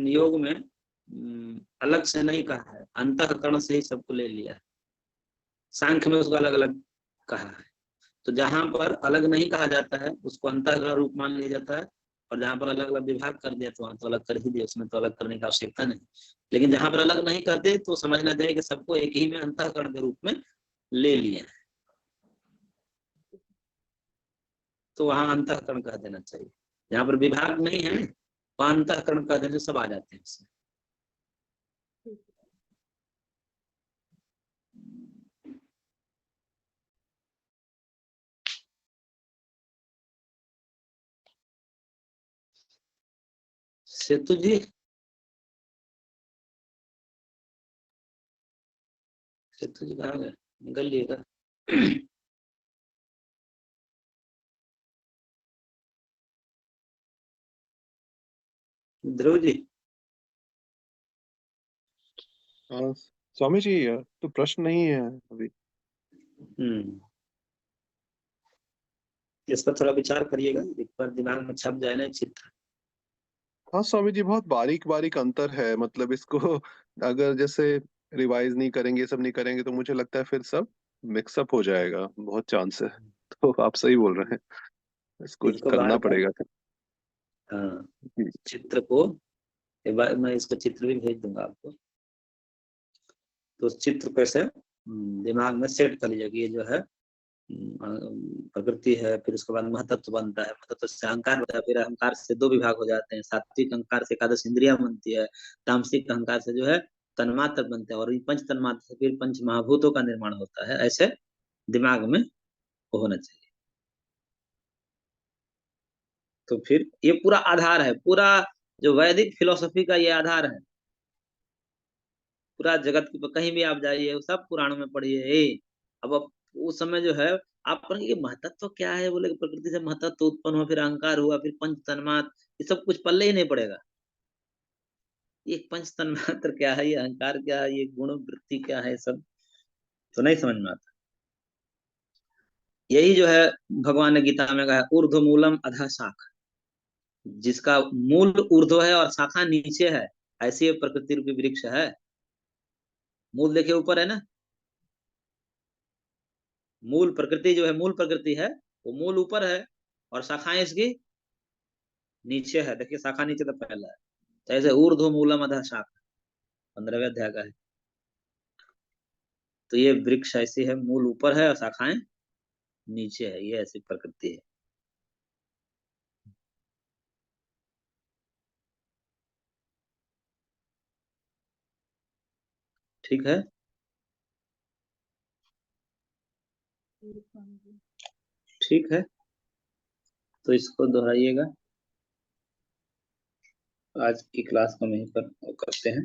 योग में अलग से नहीं कहा है, अंतःकरण से ही सबको ले लिया है। सांख्य में उसको अलग अलग कहा है, तो जहां पर अलग नहीं कहा जाता है उसको अंतःकरण रूप मान लिया जाता है, और जहाँ पर अलग अलग विभाग कर दिया तो वहां तो अलग कर ही दिया, उसमें तो अलग करने की आवश्यकता नहीं। लेकिन जहाँ पर अलग नहीं करते तो समझना चाहिए कि सबको एक ही में अंतःकरण के रूप में ले लिए, तो वहां अंतःकरण कह देना चाहिए। जहाँ पर विभाग नहीं है वहां अंतःकरण कह देने सब आ जाते हैं इसमें। सेतु जी, सेतु जी कहाँ गए, निकल लिएगा। ध्रुव जी, स्वामी जी तो प्रश्न नहीं है अभी। इस पर थोड़ा विचार करिएगा, एक बार दिमाग में छप जाए ना चित्र। हाँ स्वामी जी, बहुत बारीक बारीक अंतर है, मतलब इसको अगर जैसे रिवाइज नहीं करेंगे, सब नहीं करेंगे तो मुझे लगता है फिर सब मिक्सअप हो जाएगा, बहुत चांस है। तो आप सही बोल रहे हैं, इसको इसको बार करना बार, पड़ेगा। हाँ, जी। चित्र को एक बार मैं इसका चित्र भी भेज दूंगा आपको, तो उस चित्र को ऐसे दिमाग में सेट कर लीजिए कि ये जो है प्रकृति है, फिर उसके बाद महतत्व बनता है, महतत्व से अहंकार बनता है, फिर अहंकार से दो विभाग हो जाते हैं, सात्विक अहंकार से एकादश इंद्रिया बनती है, तामसिक अहंकार से जो है तन्मात्र बनते हैं, और पंच तन्मात्र से फिर पंच महाभूतों का निर्माण होता है। ऐसे दिमाग में होना चाहिए। तो फिर ये पूरा आधार है, पूरा जो वैदिक फिलोसफी का ये आधार है। पूरा जगत की कहीं भी आप जाइए, सब पुराणों में पढ़िए। अब उस समय जो है आप पढ़ेंगे ये महतत्व क्या है, बोले प्रकृति से महतत्व उत्पन्न हुआ, फिर अहंकार हुआ, फिर पंच तन्मात्र, ये सब कुछ पल्ले ही नहीं पड़ेगा। ये पंच तन्मात्र क्या है, ये अहंकार क्या है, ये गुण वृत्ति क्या है, सब तो नहीं समझ में आता। यही जो है भगवान ने गीता में कहा, ऊर्ध्व मूलम अधः शाखा, जिसका मूल ऊर्ध्व है और शाखा नीचे है, ऐसी ये प्रकृति रूपी वृक्ष है। मूल देखिए ऊपर है ना, मूल प्रकृति जो है, मूल प्रकृति है वो मूल ऊपर है और शाखाएं इसकी नीचे है। देखिए शाखा नीचे तो पहला है, तो ऐसे ऊर्ध्व मूलम अधः शाखा 15वें अध्याय का है। तो ये वृक्ष ऐसी है, मूल ऊपर है और शाखाएं नीचे है, ये ऐसी प्रकृति है। ठीक है, ठीक है, तो इसको दोहराइएगा। आज की क्लास को यहीं पर करते हैं।